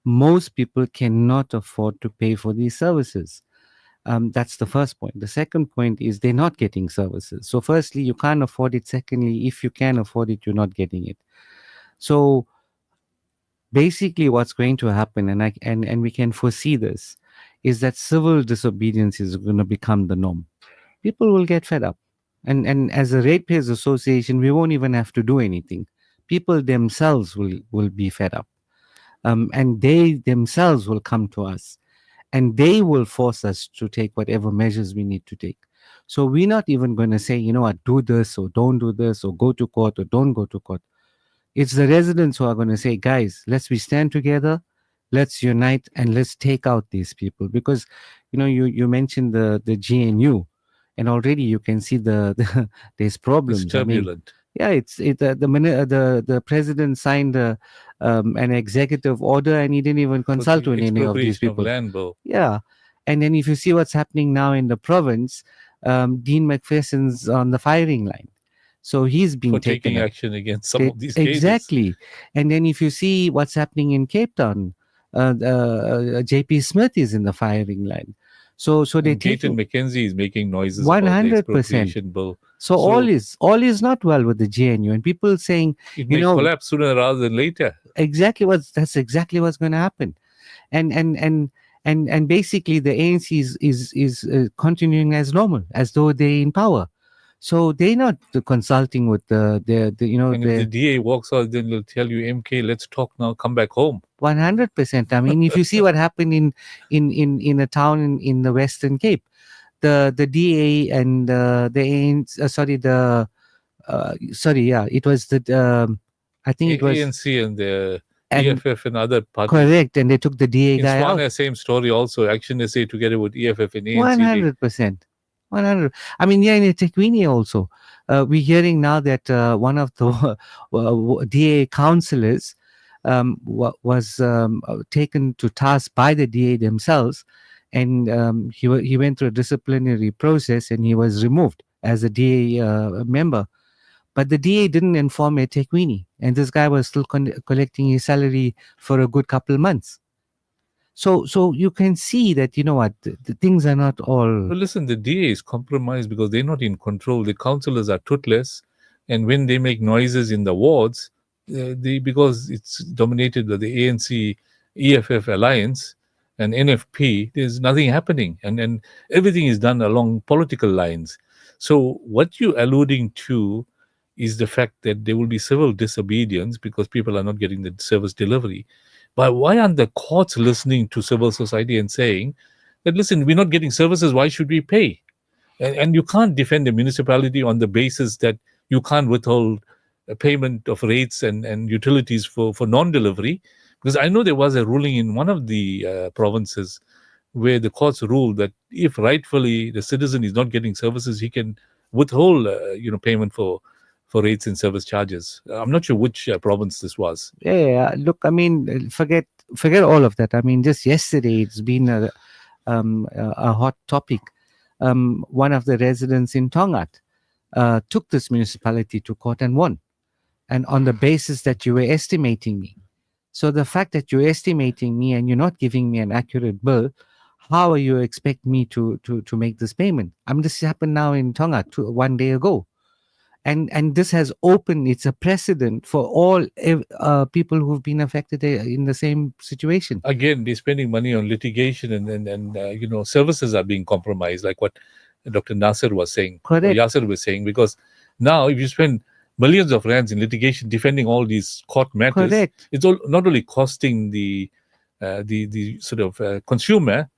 Most people cannot afford to pay for these services. That's the first point. The second point is they're not getting services. So firstly, you can't afford it. Secondly, if you can afford it, you're not getting it. So basically what's going to happen, and we can foresee this, is that civil disobedience is going to become the norm. People will get fed up. And as a Ratepayers Association, we won't even have to do anything. People themselves will be fed up. And they themselves will come to us, and they will force us to take whatever measures we need to take. So we're not even going to say, you know what, do this or don't do this, or go to court or don't go to court. It's the residents who are going to say, guys, we stand together, let's unite, and let's take out these people. Because, you mentioned the GNU, and already you can see there's problems. It's turbulent. The president signed an executive order, and he didn't even consult with any of these people. Land bill. Yeah, and then if you see what's happening now in the province, Dean McPherson's on the firing line. So he's being taking action against some of these cases. Exactly. And then if you see what's happening in Cape Town, JP Smith is in the firing line. So they take McKenzie is making noises 100%. About the expropriation bill. So all is not well with the GNU, and people saying it may collapse sooner rather than later. That's exactly what's going to happen, and basically the ANC is continuing as normal, as though they're in power. So they're not consulting with the if the DA walks out, then they'll tell you, MK, let's talk now, come back home. 100%. I mean, if you see what happened in a town in the Western Cape, the DA and the ANC, it was the I think it was ANC and the EFF and other parties. Correct, and they took the DA guy out. It's same story also. Action SA together with EFF and ANC. 100%. 100. I mean, in EThekwini also, we're hearing now that one of the DA councillors was taken to task by the DA themselves, and he went through a disciplinary process, and he was removed as a DA member. But the DA didn't inform EThekwini, and this guy was still collecting his salary for a good couple of months. So you can see that, the things are not all... But listen, the DA is compromised because they're not in control. The councillors are toothless, and when they make noises in the wards, because it's dominated by the ANC EFF alliance and NFP, there's nothing happening, and everything is done along political lines. So what you're alluding to is the fact that there will be civil disobedience because people are not getting the service delivery. But why aren't the courts listening to civil society and saying that, listen, we're not getting services, why should we pay? And you can't defend the municipality on the basis that you can't withhold a payment of rates and utilities for non-delivery. Because I know there was a ruling in one of the provinces where the courts ruled that if rightfully the citizen is not getting services, he can withhold payment for rates and service charges. I'm not sure which province this was. Yeah, look, I mean, forget all of that. I mean, just yesterday it's been a hot topic. One of the residents in Tongat took this municipality to court and won, and on the basis that you were estimating me. So the fact that you're estimating me and you're not giving me an accurate bill, how are you expect me to make this payment? This happened now in Tongat 1 day ago. And this has opened, it's a precedent for all people who've been affected in the same situation. Again, they're spending money on litigation and services are being compromised, like what Dr. Nasir was saying, correct, or Yasir was saying, because now if you spend millions of rands in litigation defending all these court matters, correct, it's all not only costing the sort of consumer,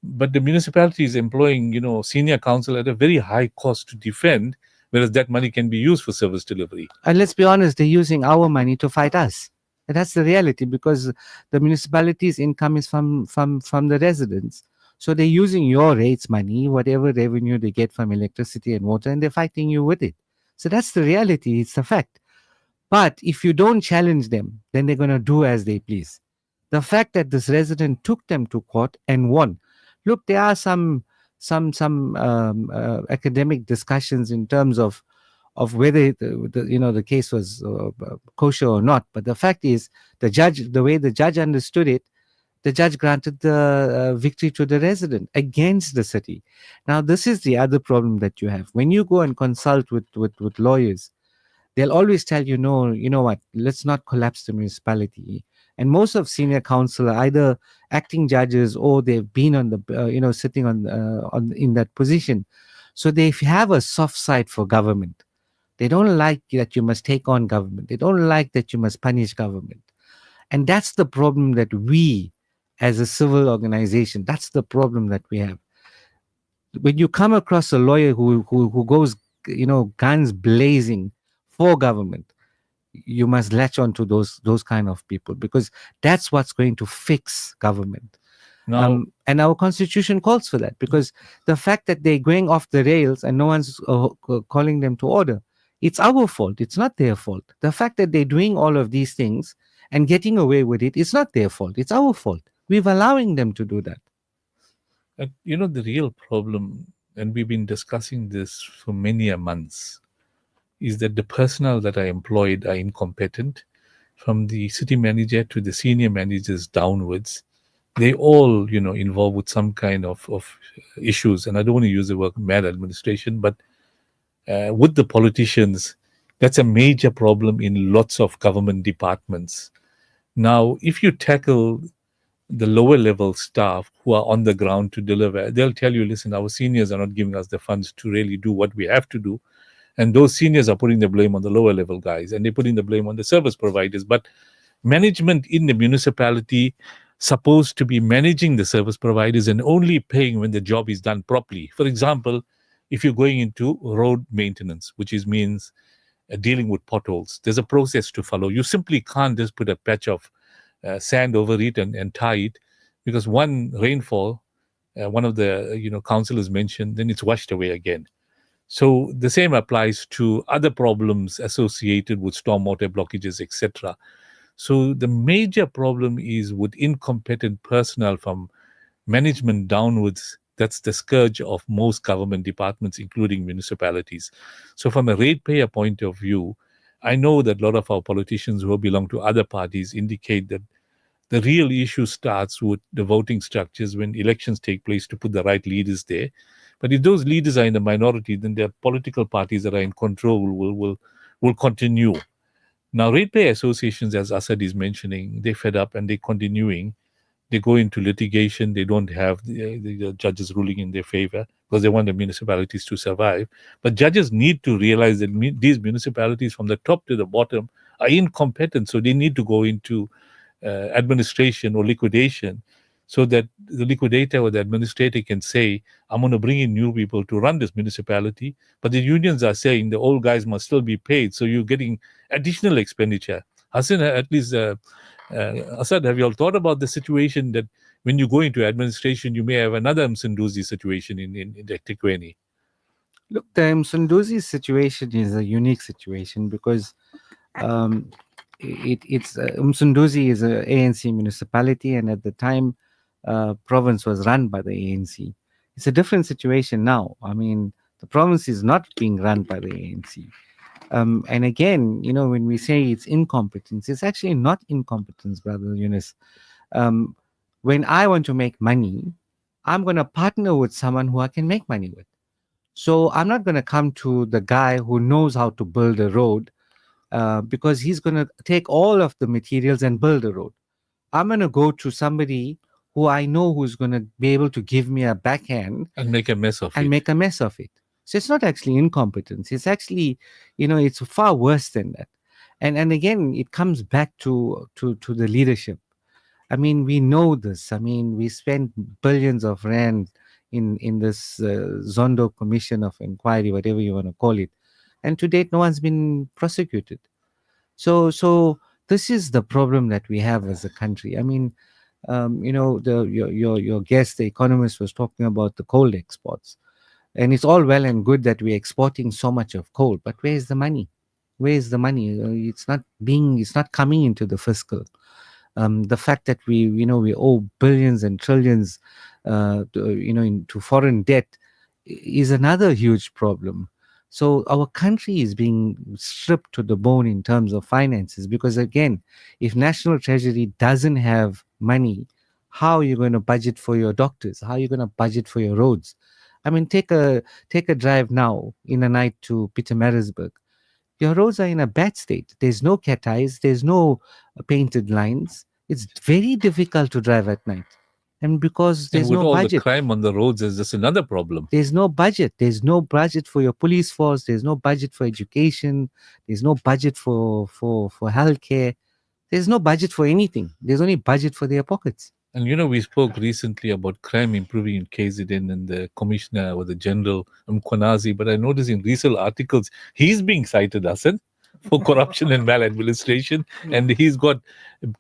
but the municipality is employing, senior counsel at a very high cost to defend, whereas that money can be used for service delivery. And let's be honest, they're using our money to fight us. And that's the reality, because the municipality's income is from the residents. So they're using your rates money, whatever revenue they get from electricity and water, and they're fighting you with it. So that's the reality. It's a fact. But if you don't challenge them, then they're going to do as they please. The fact that this resident took them to court and won. Look, there are some academic discussions in terms of whether the case was kosher or not. But the fact is, the way the judge understood it, the judge granted the victory to the resident against the city. Now, this is the other problem that you have. When you go and consult with lawyers, they'll always tell you, no, you know what, let's not collapse the municipality. And most of senior council are either acting judges or they've been on the, sitting on in that position. So they have a soft side for government. They don't like that you must take on government. They don't like that you must punish government. And that's the problem that we, as a civil organization, that's the problem that we have. When you come across a lawyer who goes, guns blazing for government, you must latch on to those kind of people, because that's what's going to fix government. Now, and our constitution calls for that, because the fact that they're going off the rails and no one's calling them to order, it's our fault. It's not their fault. The fact that they're doing all of these things and getting away with it, it's not their fault. It's our fault. We're allowing them to do that. The real problem, and we've been discussing this for many months, is that the personnel that are employed are incompetent, from the city manager to the senior managers downwards. They all, involved with some kind of issues. And I don't want to use the word maladministration, but with the politicians, that's a major problem in lots of government departments. Now, if you tackle the lower level staff who are on the ground to deliver, they'll tell you, listen, our seniors are not giving us the funds to really do what we have to do. And those seniors are putting the blame on the lower level guys, and they're putting the blame on the service providers. But management in the municipality supposed to be managing the service providers and only paying when the job is done properly. For example, if you're going into road maintenance, which means dealing with potholes, there's a process to follow. You simply can't just put a patch of sand over it and tie it, because one rainfall, one of the councillors mentioned, then it's washed away again. So the same applies to other problems associated with stormwater blockages, etc. So the major problem is with incompetent personnel from management downwards. That's the scourge of most government departments, including municipalities. So from a ratepayer point of view, I know that a lot of our politicians who belong to other parties indicate that the real issue starts with the voting structures when elections take place, to put the right leaders there. But if those leaders are in the minority, then their political parties that are in control will continue. Now, ratepayer associations, as ASAD is mentioning, they're fed up and they're continuing. They go into litigation. They don't have the judges ruling in their favor because they want the municipalities to survive. But judges need to realize that these municipalities from the top to the bottom are incompetent. So they need to go into administration or liquidation, so that the liquidator or the administrator can say, I'm going to bring in new people to run this municipality. But the unions are saying the old guys must still be paid. So you're getting additional expenditure. Hassan, at least ASAD, have you all thought about the situation that when you go into administration, you may have another Msunduzi situation in the EThekwini? Look, the Msunduzi situation is a unique situation because Msunduzi is an ANC municipality, and at the time, province was run by the ANC. It's a different situation now. I mean, the province is not being run by the ANC. And again, when we say it's incompetence, it's actually not incompetence, Brother Yunus. When I want to make money, I'm going to partner with someone who I can make money with. So I'm not going to come to the guy who knows how to build a road because he's going to take all of the materials and build a road. I'm going to go to somebody who I know who's going to be able to give me a backhand and make a mess of it. So it's not actually incompetence. It's actually, it's far worse than that. And again, it comes back to the leadership. I mean, we know this. I mean, we spent billions of rand in this Zondo Commission of Inquiry, whatever you want to call it. And to date, no one's been prosecuted. So this is the problem that we have as a country. I mean, your guest, the Economist, was talking about the coal exports. And it's all well and good that we're exporting so much of coal, but where's the money? Where's the money? It's not coming into the fiscal. The fact that we owe billions and trillions, into foreign debt is another huge problem. So our country is being stripped to the bone in terms of finances, because again, if National Treasury doesn't have money, how are you going to budget for your doctors? How are you going to budget for your roads? I mean, take a drive now in the night to Pietermaritzburg. Your roads are in a bad state. There's no cat eyes. There's no painted lines. It's very difficult to drive at night. And because And there's with no all the budget. crime on the roads, there's just another problem. There's no budget. There's no budget for your police force. There's no budget for education. There's no budget for healthcare. There's no budget for anything. There's only budget for their pockets. And we spoke recently about crime improving in KZN and the commissioner or the general Mkwanazi, but I noticed in recent articles he's being cited, Hassan, for corruption and maladministration, and he's got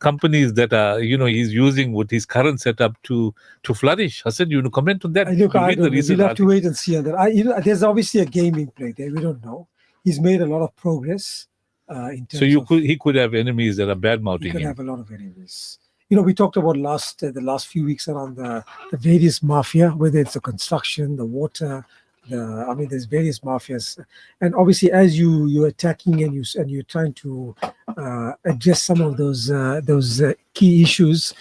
companies that are, he's using with his current setup to flourish. Hassan, you want to comment on that? Look, You I read the don't know. recent We'll have to article. wait and see on that. There's obviously a game in play there. We don't know. He's made a lot of progress in terms So of. he could have enemies that are bad He mouthing could him. have a lot of enemies. We talked about the last few weeks around the various mafia, whether it's the construction, the water, there's various mafias, and obviously as you're attacking and you're trying to address some of those key issues,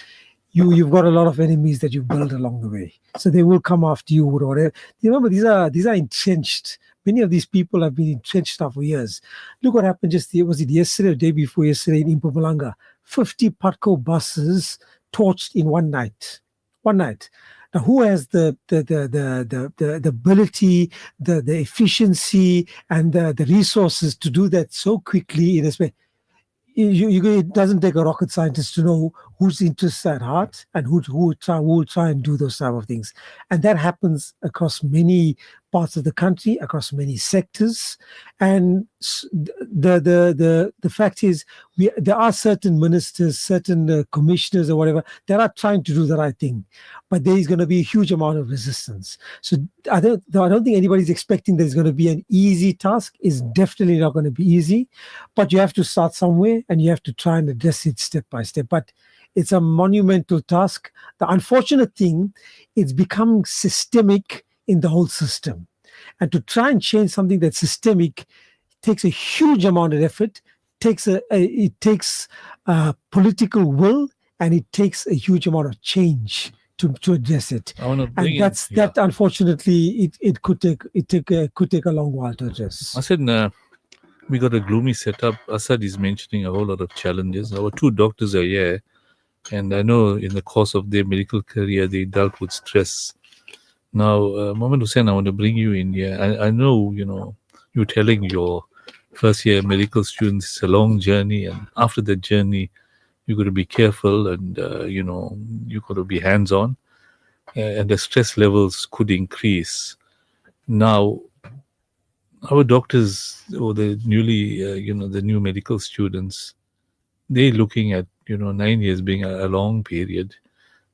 you've got a lot of enemies that you've built along the way, so they will come after you or whatever. Remember, these are entrenched. Many of these people have been entrenched now for years. Look what happened was it yesterday or the day before yesterday in Mpumalanga? 50 Patco buses torched in one night. One night. Now, who has the ability, the efficiency, and the resources to do that so quickly in a space? It doesn't take a rocket scientist to know whose interests are at heart and who will try and do those type of things. And that happens across many parts of the country, across many sectors. And the fact is, there are certain ministers, certain commissioners or whatever that are trying to do the right thing, but there is going to be a huge amount of resistance. So I don't think anybody's expecting there's going to be an easy task. It's definitely not going to be easy, but you have to start somewhere and you have to try and address it step by step. But it's a monumental task. The unfortunate thing, it's becoming systemic in the whole system. And to try and change something that's systemic takes a huge amount of effort, it takes political will, and it takes a huge amount of change to address it. And that unfortunately it could take a long while to address. I said, we got a gloomy setup. ASAD is mentioning a whole lot of challenges. Our two doctors are here, and I know in the course of their medical career they dealt with stress. Now, Mohammed Hussain, I want to bring you in here. I know, you're telling your first year medical students it's a long journey, and after that journey, you've got to be careful and, you've got to be hands-on, and the stress levels could increase. Now, our doctors or the newly, the new medical students, they're looking at, 9 years being a long period.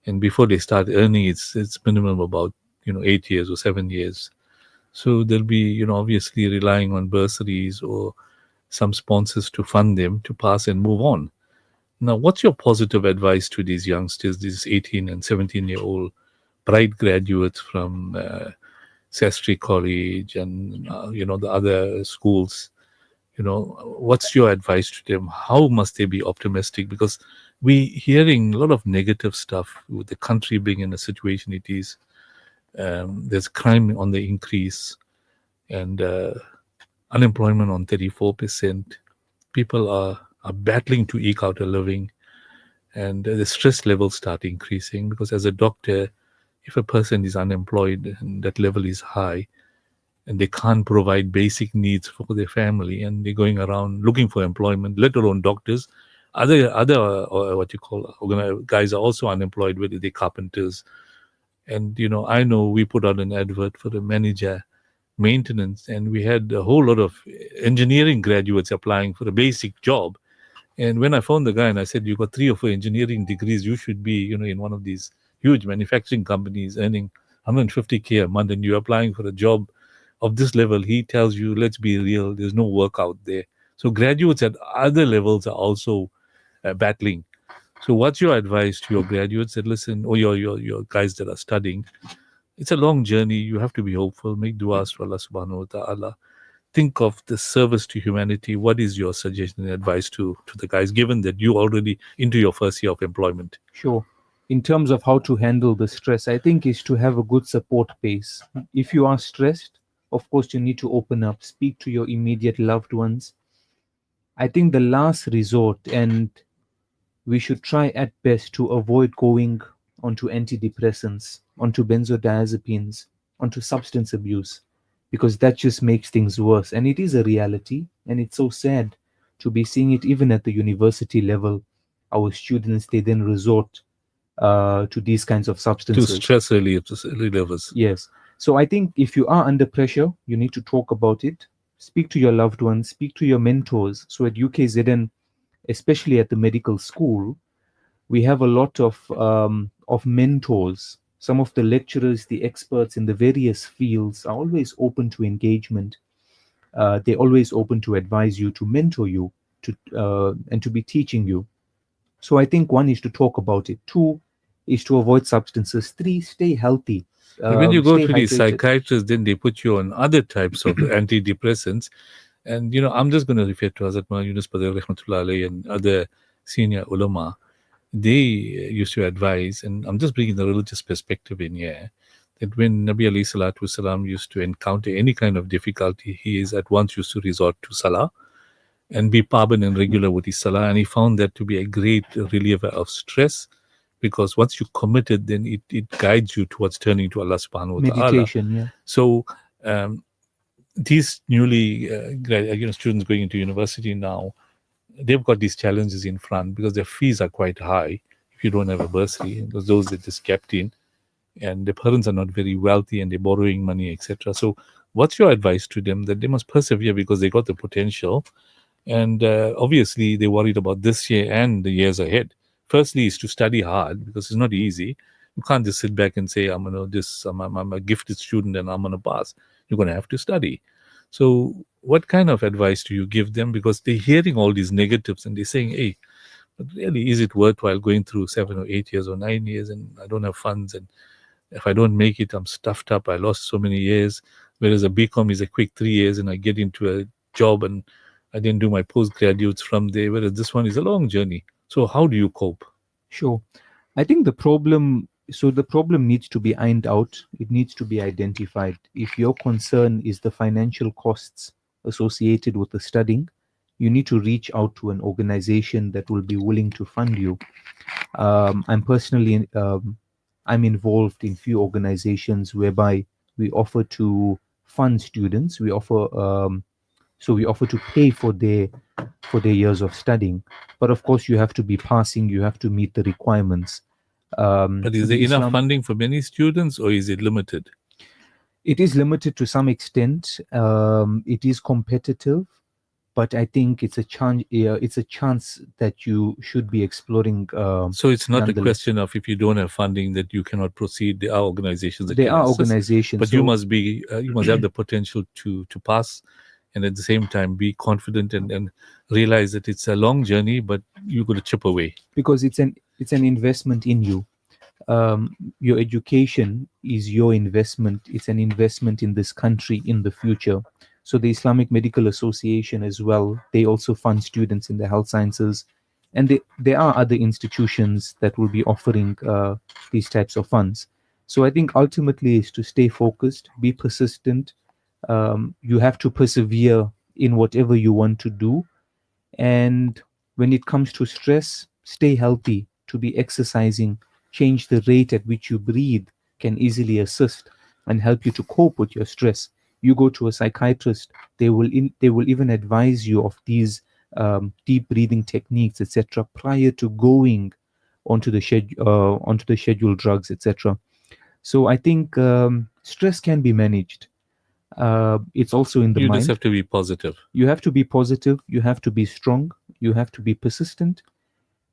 And before they start earning, it's minimum about, 8 years or 7 years. So they'll be, obviously relying on bursaries or some sponsors to fund them to pass and move on. Now, what's your positive advice to these youngsters, these 18 and 17-year-old bright graduates from Sestri College and, the other schools? What's your advice to them? How must they be optimistic? Because we're hearing a lot of negative stuff with the country being in a situation it is. There's crime on the increase and unemployment on 34%. People are battling to eke out a living, and the stress levels start increasing because as a doctor, if a person is unemployed and that level is high and they can't provide basic needs for their family and they're going around looking for employment, let alone doctors, other what you call guys are also unemployed, whether they're carpenters. And, I know we put out an advert for the manager maintenance, and we had a whole lot of engineering graduates applying for a basic job. And when I found the guy and I said, you got 3 or 4 engineering degrees, you should be, in one of these huge manufacturing companies earning 150K a month, and you're applying for a job of this level. He tells you, let's be real, there's no work out there. So graduates at other levels are also battling. So what's your advice to your graduates that listen, or your guys that are studying? It's a long journey. You have to be hopeful. Make du'as to Allah subhanahu wa ta'ala. Think of the service to humanity. What is your suggestion and advice to the guys, given that you already into your first year of employment? Sure. In terms of how to handle the stress, I think is to have a good support base. If you are stressed, of course, you need to open up, speak to your immediate loved ones. I think the last resort, and we should try at best to avoid going onto antidepressants, onto benzodiazepines, onto substance abuse, because that just makes things worse. And it is a reality, and it's so sad to be seeing it even at the university level. Our students, they then resort to these kinds of To substances. stress relievers. Yes. So I think if you are under pressure, you need to talk about it. Speak to your loved ones, speak to your mentors. So at UKZN, especially at the medical school, we have a lot of mentors. Some of the lecturers, the experts in the various fields are always open to engagement. They're always open to advise you, to mentor you, and to be teaching you. So I think 1 is to talk about it. 2 is to avoid substances. 3, stay healthy. And when you go Stay to these hydrated. psychiatrists, then they put you on other types of antidepressants. And, I'm just going to refer to Hazrat Maulana Yunus Padar Rahmatullah Alayhi and other senior ulama. They used to advise, and I'm just bringing the religious perspective in here, that when Nabi alayhi salatu wasalam used to encounter any kind of difficulty, he is at once used to resort to salah and be paban and regular with his salah. And he found that to be a great reliever of stress, because once you commit it, then it guides you towards turning to Allah subhanahu wa ta'ala. Meditation, yeah. So these newly students going into university now, they've got these challenges in front because their fees are quite high if you don't have a bursary, because those that just kept in, and the parents are not very wealthy and they're borrowing money, etc. So what's your advice to them? That they must persevere because they got the potential, and obviously they're worried about this year and the years ahead. Firstly is to study hard, because it's not easy. You can't just sit back and say, I'm a gifted student and I'm going to pass. You're going to have to study. So what kind of advice do you give them? Because they're hearing all these negatives and they're saying, hey, but really, is it worthwhile going through 7 or 8 years or 9 years and I don't have funds, and if I don't make it, I'm stuffed up. I lost so many years. Whereas a BCom is a quick 3 years and I get into a job and I didn't do my postgraduates from there, whereas this one is a long journey. So how do you cope? Sure. I think the problem needs to be ironed out. It needs to be identified. If your concern is the financial costs associated with the studying, you need to reach out to an organization that will be willing to fund you. I'm involved in few organizations whereby we offer to fund students. We offer to pay for their years of studying. But of course, you have to be passing. You have to meet the requirements. But is there enough funding for many students, or is it limited? It is limited to some extent. It is competitive, but I think it's a chance. It's a chance that you should be exploring. So it's not a question of if you don't have funding that you cannot proceed. There are organizations that can assist, but you must have the potential to pass, and at the same time be confident and realize that it's a long journey, but you're going to chip away. Because it's an investment in you. Your education is your investment. It's an investment in this country in the future. So the Islamic Medical Association as well, they also fund students in the health sciences. And there are other institutions that will be offering these types of funds. So I think ultimately is to stay focused, be persistent. You have to persevere in whatever you want to do. And when it comes to stress, stay healthy, to be exercising, change the rate at which you breathe can easily assist and help you to cope with your stress. You go to a psychiatrist, they will even advise you of these deep breathing techniques, etc., prior to going onto the scheduled drugs, etc. So I think stress can be managed. It's also in the mind. You just have to be positive. You have to be positive. You have to be strong. You have to be persistent,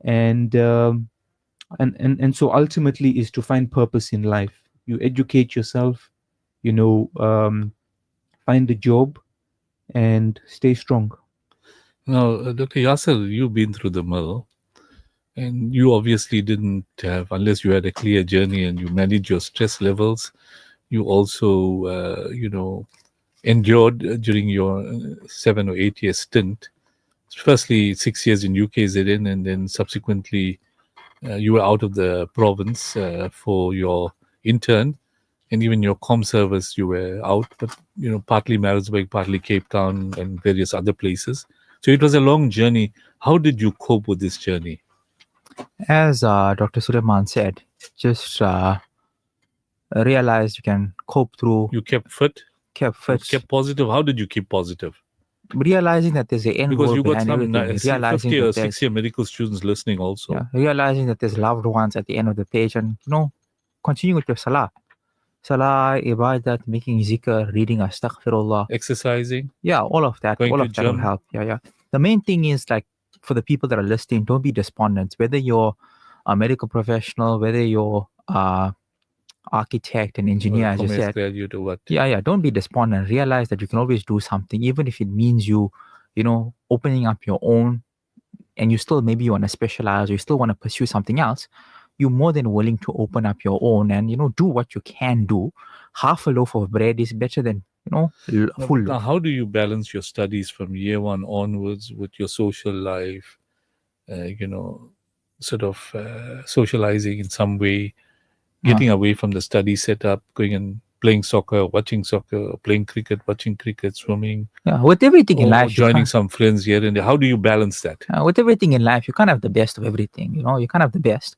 and so ultimately is to find purpose in life. You educate yourself. Find a job, and stay strong. Now, Dr. Yasir, you've been through the mill, and you obviously didn't have, unless you had a clear journey and you managed your stress levels. You also, endured during your 7 or 8 year stint. Firstly, 6 years in UKZN, and then subsequently you were out of the province for your intern, and even your comm service you were out, but partly Maritzburg, partly Cape Town, and various other places. So it was a long journey. How did you cope with this journey? As Dr. Suleman said, just realized you can cope through. You kept fit? Kept fit. You kept positive? How did you keep positive? Realizing that there's an end Because goal you got behind some everything. Realizing 50 or that there's 60 medical students listening also. Yeah, realizing that there's loved ones at the end of the page, and continue with your salah, ibadat, making zikr, reading astaghfirullah, exercising. Yeah, all of that. Going All to of that will gym. help. Yeah. The main thing is, like, for the people that are listening, don't be despondent. Whether you're a medical professional, whether you're architect and engineer, as you Commerce said. graduate or what? Yeah. Don't be despondent. Realize that you can always do something, even if it means you opening up your own, and you still maybe you want to specialize or you still want to pursue something else. You're more than willing to open up your own and do what you can do. Half a loaf of bread is better than full Now, loaf. how do you balance your studies from year one onwards with your social life? Sort of socializing in some way, getting away from the study setup, going and playing soccer, watching soccer, playing cricket, watching cricket, swimming. Yeah, with everything in life, you joining can't- some friends here and there. How do you balance that? With everything in life, you can't have the best of everything. You can't have the best.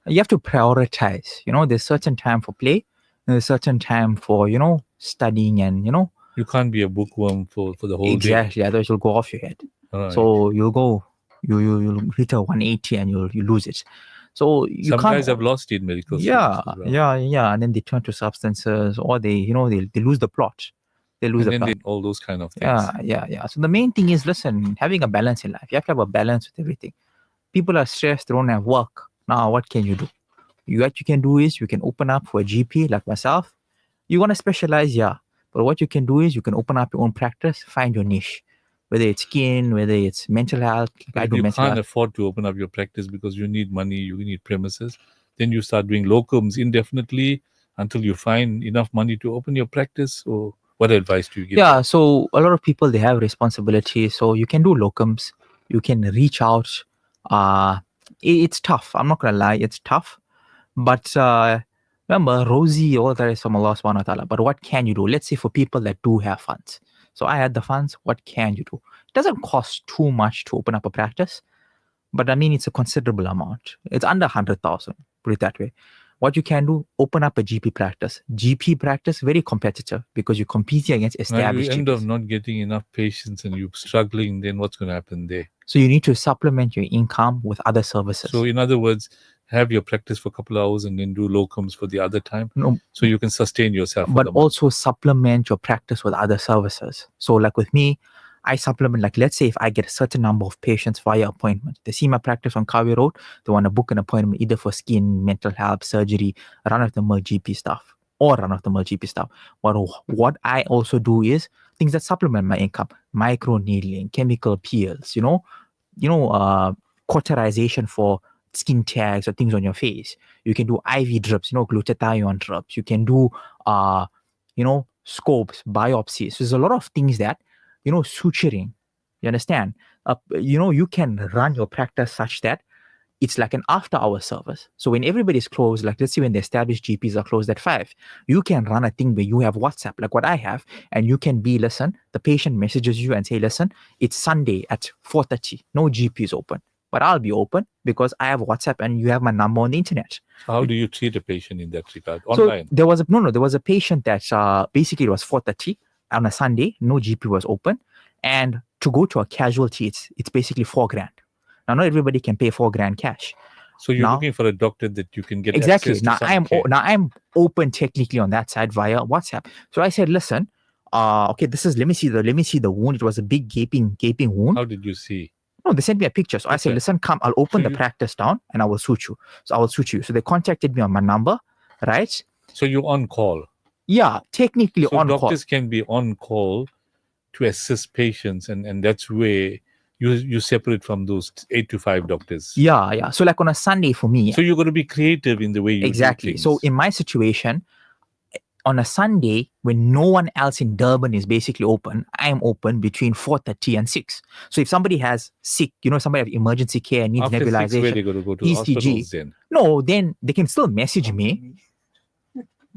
You have to prioritize. There's certain time for play, and there's certain time for studying, and You can't be a bookworm for the whole day. exactly. Otherwise, you'll go off your head. Right. So you'll hit a 180 and you lose it. So you Some can't. guys have lost it in medical Yeah, students as well. yeah, and then they turn to substances, or they lose the plot. They lose And the then plot. all those kind of things. Yeah. So the main thing is, listen, having a balance in life. You have to have a balance with everything. People are stressed, they don't have work. Now, what can you do? What you can do is you can open up for a GP like myself. You want to specialize, yeah. But what you can do is you can open up your own practice, find your niche. Whether it's skin, whether it's mental health. I If do you mental can't health. afford to open up your practice because you need money, you need premises, then you start doing locums indefinitely until you find enough money to open your practice. Or what advice do you give? Yeah, so a lot of people, they have responsibilities. So you can do locums. You can reach out. It's tough. I'm not going to lie. It's tough. But remember, Rosie, all that is from Allah subhanahu wa ta'ala. But what can you do? Let's say for people that do have funds. So I had the funds. What can you do? It doesn't cost too much to open up a practice. But I mean, it's a considerable amount. It's under 100,000, put it that way. What you can do, open up a GP practice. GP practice, very competitive because you're competing against Now established you end GPs. up not getting enough patients and you're struggling, then what's going to happen there? So you need to supplement your income with other services. So in other words, have your practice for a couple of hours and then do locums for the other time. No. So you can sustain yourself. for But the month. also supplement your practice with other services. So like with me, I supplement, like let's say if I get a certain number of patients via appointment, they see my practice on Kawi Road, they want to book an appointment either for skin, mental health, surgery, run-of-the-mill GP stuff, or run-of-the-mill GP stuff. What I also do is things that supplement my income, micro needling, chemical peels, cauterization for skin tags or things on your face. You can do IV drips, glutathione drips. You can do, scopes, biopsies. So there's a lot of things that, suturing. You understand? You can run your practice such that it's like an after-hour service. So when everybody's closed, like let's say when the established GPs are closed at 5, you can run a thing where you have WhatsApp, like what I have, and you can be, listen, the patient messages you and say, listen, it's Sunday at 4:30. No GP is open. But I'll be open because I have WhatsApp and you have my number on the internet. How do you treat a patient in that regard? So Online? there was a patient that basically it was 4:30 on a Sunday. No GP was open, and to go to a casualty, it's basically $4,000. Now not everybody can pay $4,000 cash. So you're Now- looking for a doctor that you can get Exactly. access to Now some care. I'm open technically on that side via WhatsApp. So I said, listen, okay, let me see the wound. It was a big gaping wound. How did you see? No, they sent me a picture. So I said, Okay. listen, come, I'll open the practice down and I will suit you. So I will suit you. So they contacted me on my number, right? So you're on call. Yeah, technically So on call. doctors can be on call to assist patients, and that's where you separate from those 8 to 5 doctors. Yeah. So like on a Sunday for me. So you're going to be creative in the way you do Exactly. things. So in my situation, on a Sunday, when no one else in Durban is basically open, I am open between 4:30 and 6. So if somebody has sick, somebody have emergency care, needs After 6, nebulization, where they got to go to ECG, hospitals then? no, then they can still message me.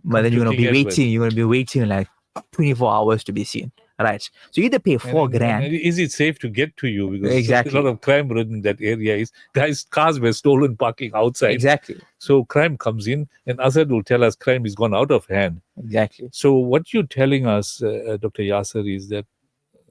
But then you're gonna be Conflicting waiting. You're gonna be waiting like 24 hours to be seen. Right. So you either pay $4,000. And is it safe to get to you? Because Exactly. a lot of crime in that area is cars were stolen parking outside. Exactly. So crime comes in, and ASAD will tell us crime is gone out of hand. Exactly. So what you're telling us, Dr. Yasir, is that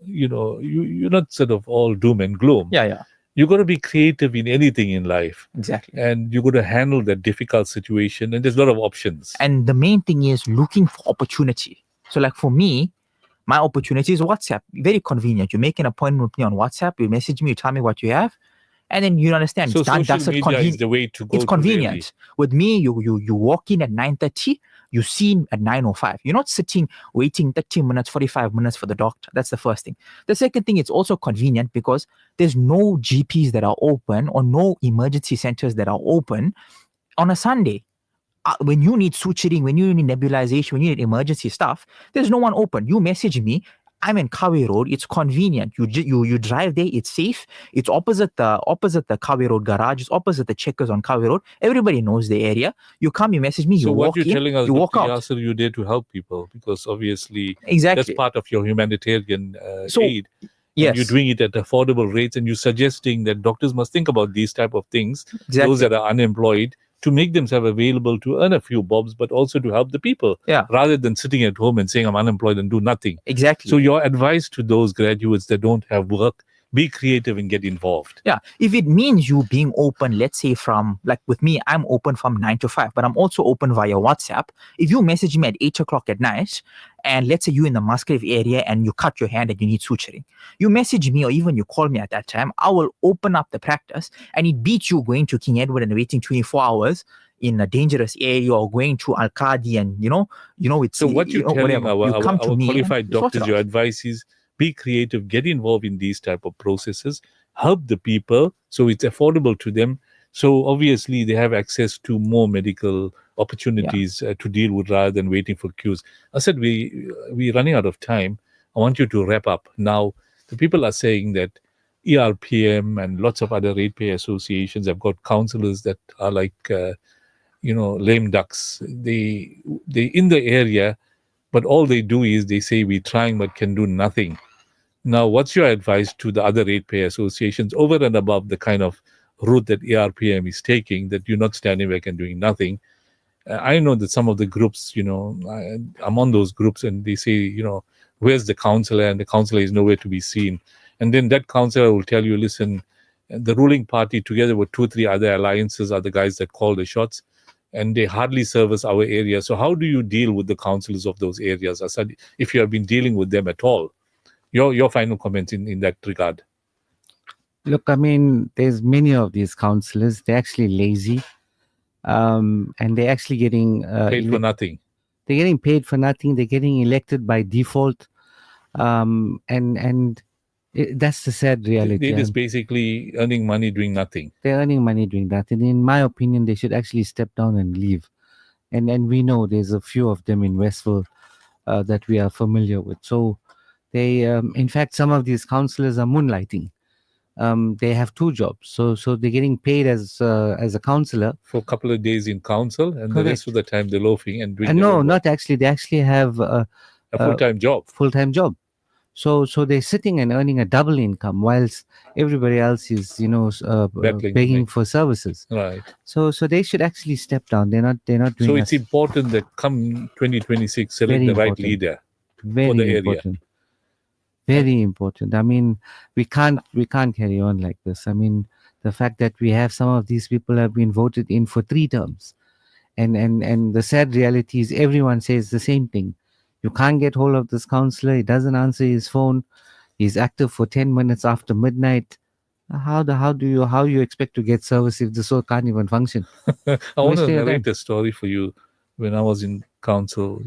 you're not sort of all doom and gloom. Yeah. You've got to be creative in anything in life. Exactly. And you've got to handle that difficult situation. And there's a lot of options. And the main thing is looking for opportunity. So like for me, my opportunity is WhatsApp. Very convenient. You make an appointment with me on WhatsApp. You message me. You tell me what you have. And then you understand. So it's done. social media is the way to go. It's convenient. With me, you walk in at 9:30. You see at 9:05. You're not sitting waiting 30 minutes, 45 minutes for the doctor. That's the first thing. The second thing, it's also convenient because there's no GPs that are open or no emergency centers that are open on a Sunday. When you need suturing, when you need nebulization, when you need emergency stuff, there's no one open. You message me. I'm in Kawi Road. It's convenient. You drive there. It's safe. It's opposite the Kawi Road garage. It's opposite the Checkers on Kawi Road. Everybody knows the area. You come, you message me. So you what walk you're in, telling us, you walk Dr. out. Yasir, you're there to help people because obviously Exactly. that's part of your humanitarian So, aid. yes. And you're doing it at affordable rates, and you're suggesting that doctors must think about these type of things. Exactly. Those that are unemployed, to make themselves available to earn a few bobs, but also to help the people. Yeah. Rather than sitting at home and saying I'm unemployed and do nothing. Exactly. So your advice to those graduates that don't have work, be creative and get involved. Yeah. If it means you being open, let's say from, like with me, I'm open from 9 to 5, but I'm also open via WhatsApp. If you message me at 8 o'clock at night, and let's say you're in the Musgrave area and you cut your hand and you need suturing, you message me or even you call me at that time, I will open up the practice, and it beats you going to King Edward and waiting 24 hours in a dangerous area or going to Al-Qadi and, it's... So what you're telling whatever. our come to me qualified and sort it doctors, out. your advice is be creative, get involved in these type of processes, help the people so it's affordable to them. So obviously they have access to more medical opportunities to deal with rather than waiting for queues. I said we're running out of time. I want you to wrap up. Now, the people are saying that ERPM and lots of other ratepayer associations have got councillors that are like, lame ducks. They in the area, but all they do is they say we're trying but can do nothing. Now, what's your advice to the other ratepayer associations over and above the kind of route that ERPM is taking, that you're not standing back and doing nothing? I know that some of the groups, I'm on those groups and they say, where's the councillor? And the councillor is nowhere to be seen. And then that councillor will tell you, listen, the ruling party together with 2-3 other alliances are the guys that call the shots, and they hardly service our area. So how do you deal with the councillors of those areas, ASAD, if you have been dealing with them at all? Your final comments in that regard. Look, I mean, there's many of these councillors. They're actually lazy, and they're actually getting paid for nothing. They're getting paid for nothing. They're getting elected by default, that's the sad reality. They're just basically earning money doing nothing. They're earning money doing that, and in my opinion, they should actually step down and leave. And we know there's a few of them in Westville that we are familiar with. So they, in fact, some of these councillors are moonlighting. They have 2 jobs, so they're getting paid as a councillor for a couple of days in council, and Correct. the rest of the time they're loafing and doing. And no, not actually. They actually have a full-time job. Full-time job. So they're sitting and earning a double income, whilst everybody else is, begging for services. Right. So they should actually step down. They're not doing. So it's important that come 2026, select the right leader for the area. Very important. I mean, we can't carry on like this. I mean, the fact that we have some of these people have been voted in for 3 terms, and the sad reality is everyone says the same thing. You can't get hold of this councillor. He doesn't answer his phone. He's active for 10 minutes after midnight. How you expect to get service if the soul can't even function? I want to narrate a story for you. When I was in council,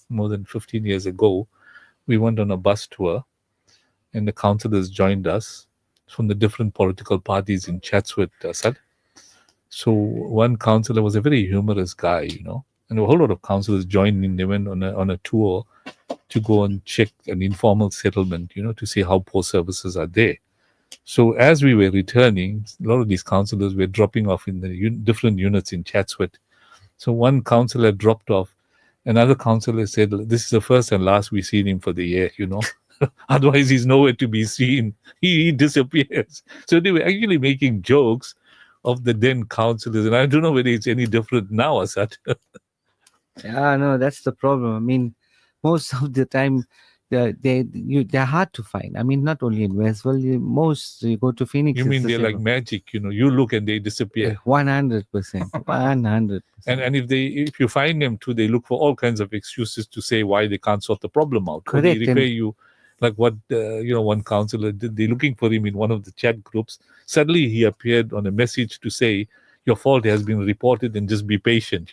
more than 15 years ago, we went on a bus tour, and the councillors joined us from the different political parties in Chatsworth, ASAD. So one councillor was a very humorous guy, and a whole lot of councillors joined in. They went on a tour to go and check an informal settlement, to see how poor services are there. So as we were returning, a lot of these councillors were dropping off in the different units in Chatsworth. So one councillor dropped off. Another councillor said, this is the first and last we've seen him for the year, Otherwise, he's nowhere to be seen. He disappears. So they were actually making jokes of the then councillors. And I don't know whether it's any different now, Asad. Yeah, no, that's the problem. I mean, most of the time, they're hard to find. I mean, not only in Westville, you go to Phoenix. You it's mean the they're same. like magic, you look and they disappear. 100%. 100%. And if you find them too, they look for all kinds of excuses to say why they can't sort the problem out. Or they Correct, refer and- you, like what one councillor did. They're looking for him in one of the chat groups. Suddenly he appeared on a message to say, your fault has been reported and just be patient,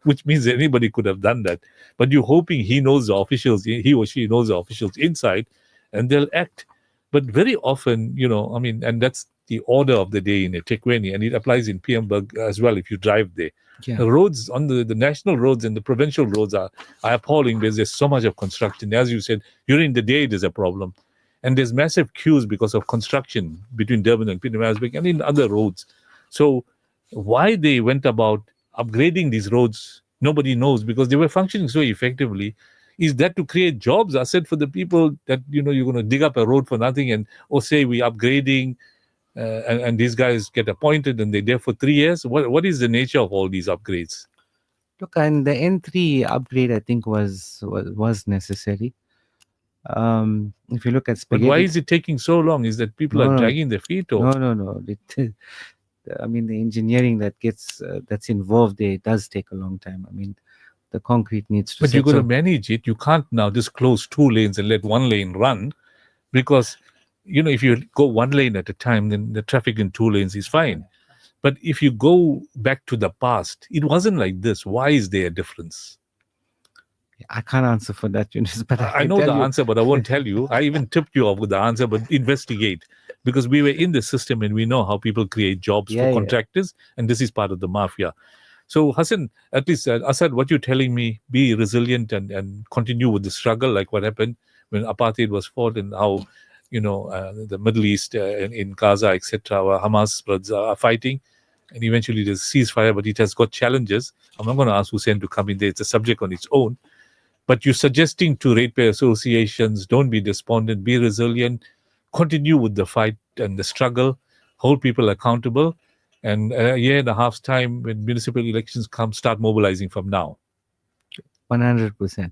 which means anybody could have done that. But you're hoping he knows the officials, he or she knows the officials inside, and they'll act. But very often, and that's the order of the day in EThekwini, and it applies in Piemberg as well if you drive there. Yeah. The roads on the national roads and the provincial roads are appalling because there's so much of construction. As you said, during the day there's a problem. And there's massive queues because of construction between Durban and Pietermaritzburg and in other roads. So why they went about upgrading these roads, nobody knows, because they were functioning so effectively. Is that to create jobs? I said for the people that, you're going to dig up a road for nothing or say we're upgrading and these guys get appointed and they're there for 3 years. What is the nature of all these upgrades? Look, and the N3 upgrade, I think, was necessary. If you look at But spaghetti, why is it taking so long? Is that people are dragging their feet? Or? No. I mean, the engineering that's involved there does take a long time. I mean, the concrete needs to. But you're going to manage it. You can't now just close 2 lanes and let 1 lane run, because if you go 1 lane at a time, then the traffic in 2 lanes is fine. But if you go back to the past, it wasn't like this. Why is there a difference? I can't answer for that, Yunus, but I know the answer, but I won't tell you. I even tipped you off with the answer, but investigate. Because we were in the system and we know how people create jobs for contractors, and this is part of the mafia. So, Hassan, at least, Asad, what you're telling me, be resilient and continue with the struggle, like what happened when apartheid was fought and how, the Middle East in Gaza, etc., where Hamas brothers are fighting. And eventually there's a ceasefire, but it has got challenges. I'm not going to ask Hussein to come in there. It's a subject on its own. But you're suggesting to ratepayer associations, don't be despondent, be resilient, continue with the fight and the struggle, hold people accountable, and a year and a half's time when municipal elections come, start mobilizing from now. 100%.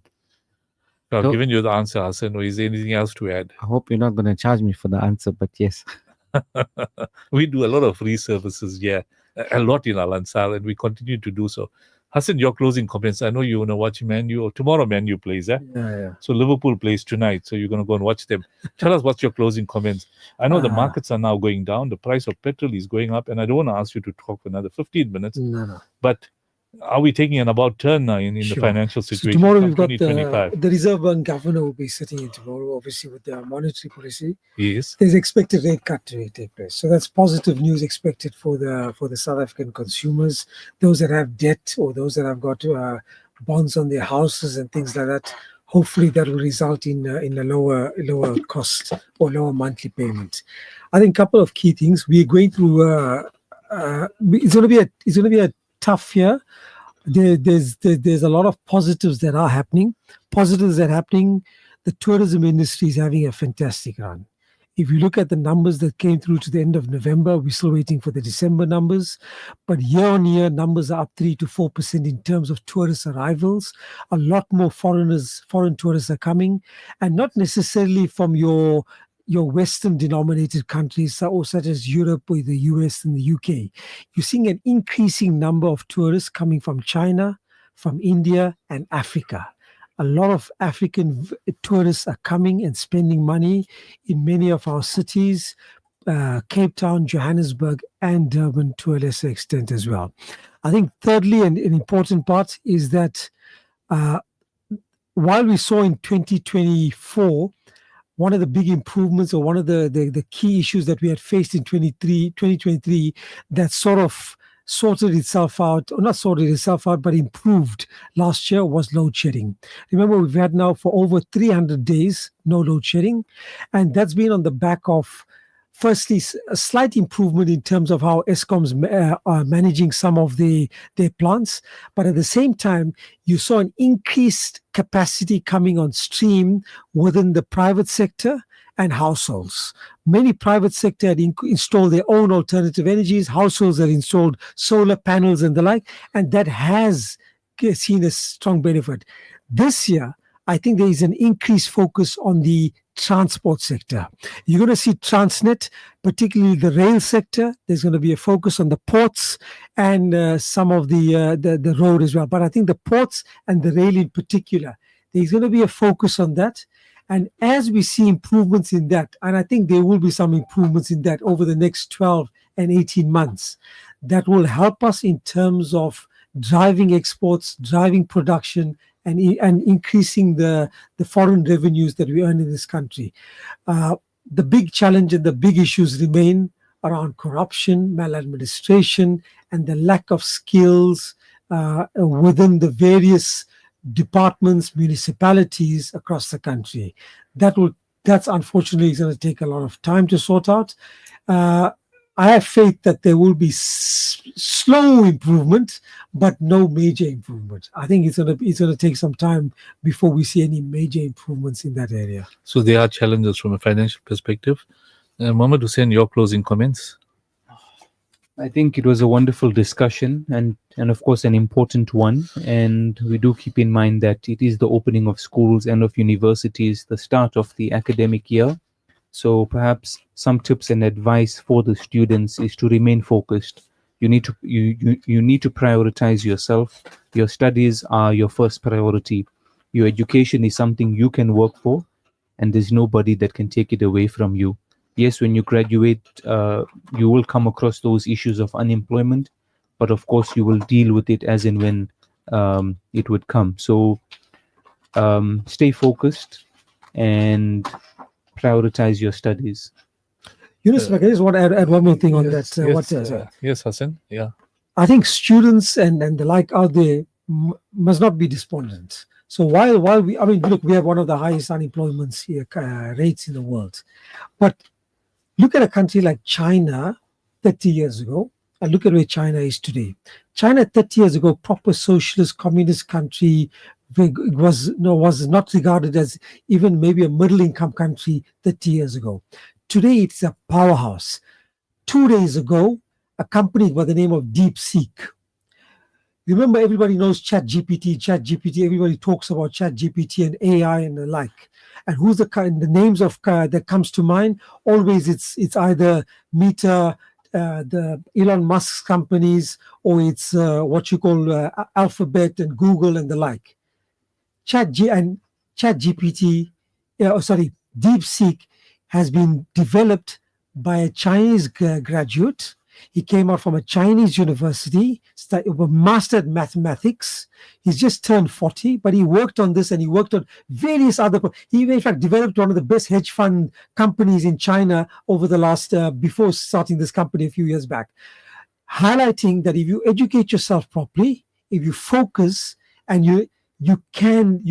So I've given you the answer, Hassan, or is there anything else to add? I hope you're not going to charge me for the answer, but yes. We do a lot of free services, a lot in Al Ansar, and we continue to do so. Hassan, your closing comments. I know you want to watch Man U, or tomorrow Man U plays, Yeah. So Liverpool plays tonight, so you're going to go and watch them. Tell us what's your closing comments. I know the markets are now going down, the price of petrol is going up, and I don't want to ask you to talk for another 15 minutes. No. But are we taking an about turn now in the financial So situation? tomorrow we've got 2025? the Reserve Bank Governor will be sitting in tomorrow, obviously with the monetary policy. Yes. There's expected rate cut to take place. So that's positive news expected for the South African consumers, those that have debt or those that have got bonds on their houses and things like that. Hopefully that will result in a lower cost or lower monthly payment. I think a couple of key things. We're going through it's going to be a tough year. There's a lot of positives that are happening. The tourism industry is having a fantastic run. If you look at the numbers that came through to the end of November, we're still waiting for the December numbers. But year on year, numbers are up 3 to 4% in terms of tourist arrivals. A lot more foreign tourists are coming, and not necessarily from your Western denominated countries, such as Europe or the US and the UK. You're seeing an increasing number of tourists coming from China, from India and Africa. A lot of African tourists are coming and spending money in many of our cities, Cape Town, Johannesburg, and Durban to a lesser extent as well. I think thirdly, and an important part is that while we saw in 2024, one of the big improvements or one of the key issues that we had faced in 2023 that sort of sorted itself out, or not sorted itself out, but improved last year was load shedding. Remember, we've had now for over 300 days no load shedding, and that's been on the back of firstly, a slight improvement in terms of how ESCOM's are managing some of their plants. But at the same time, you saw an increased capacity coming on stream within the private sector and households. Many private sector had installed their own alternative energies. Households had installed solar panels and the like, and that has seen a strong benefit. This year, I think there is an increased focus on the transport sector. You're going to see Transnet, particularly the rail sector. There's going to be a focus on the ports and some of the road as well. But I think the ports and the rail in particular, there's going to be a focus on that. And as we see improvements in that, and I think there will be some improvements in that over the next 12 and 18 months, that will help us in terms of driving exports, driving production, and increasing the foreign revenues that we earn in this country. The big challenge and the big issues remain around corruption, maladministration, and the lack of skills within the various departments, municipalities across the country. That's unfortunately going to take a lot of time to sort out. I have faith that there will be slow improvement, but no major improvement. I think it's going to take some time before we see any major improvements in that area. So there are challenges from a financial perspective. Mohammed Hussain, your closing comments? I think it was a wonderful discussion and of course an important one. And we do keep in mind that it is the opening of schools and of universities, the start of the academic year. So perhaps some tips and advice for the students is to remain focused. You need to prioritize yourself. Your studies are your first priority. Your education is something you can work for, and there's nobody that can take it away from you. Yes, when you graduate, you will come across those issues of unemployment, but of course you will deal with it as and when it would come. So stay focused and prioritize your studies. Yunus, I just want to add one more thing on that. Yes, Hassan. Yeah. I think students and the like out there must not be despondent. So while we have one of the highest unemployment rates in the world, but look at a country like China 30 years ago, and look at where China is today. China 30 years ago, proper socialist communist country, was not regarded as even maybe a middle-income country 30 years ago. Today, it's a powerhouse. 2 days ago, a company by the name of DeepSeek. Remember, everybody knows ChatGPT. Everybody talks about ChatGPT and AI and the like. And who's the names of that comes to mind? Always, it's either Meta, the Elon Musk companies, or it's what you call Alphabet and Google and the like. DeepSeek has been developed by a Chinese graduate. He came out from a Chinese university, mastered mathematics. He's just turned 40, but he worked on this and he worked on various other. He in fact developed one of the best hedge fund companies in China over the last, before starting this company a few years back, highlighting that if you educate yourself properly, if you focus, and you can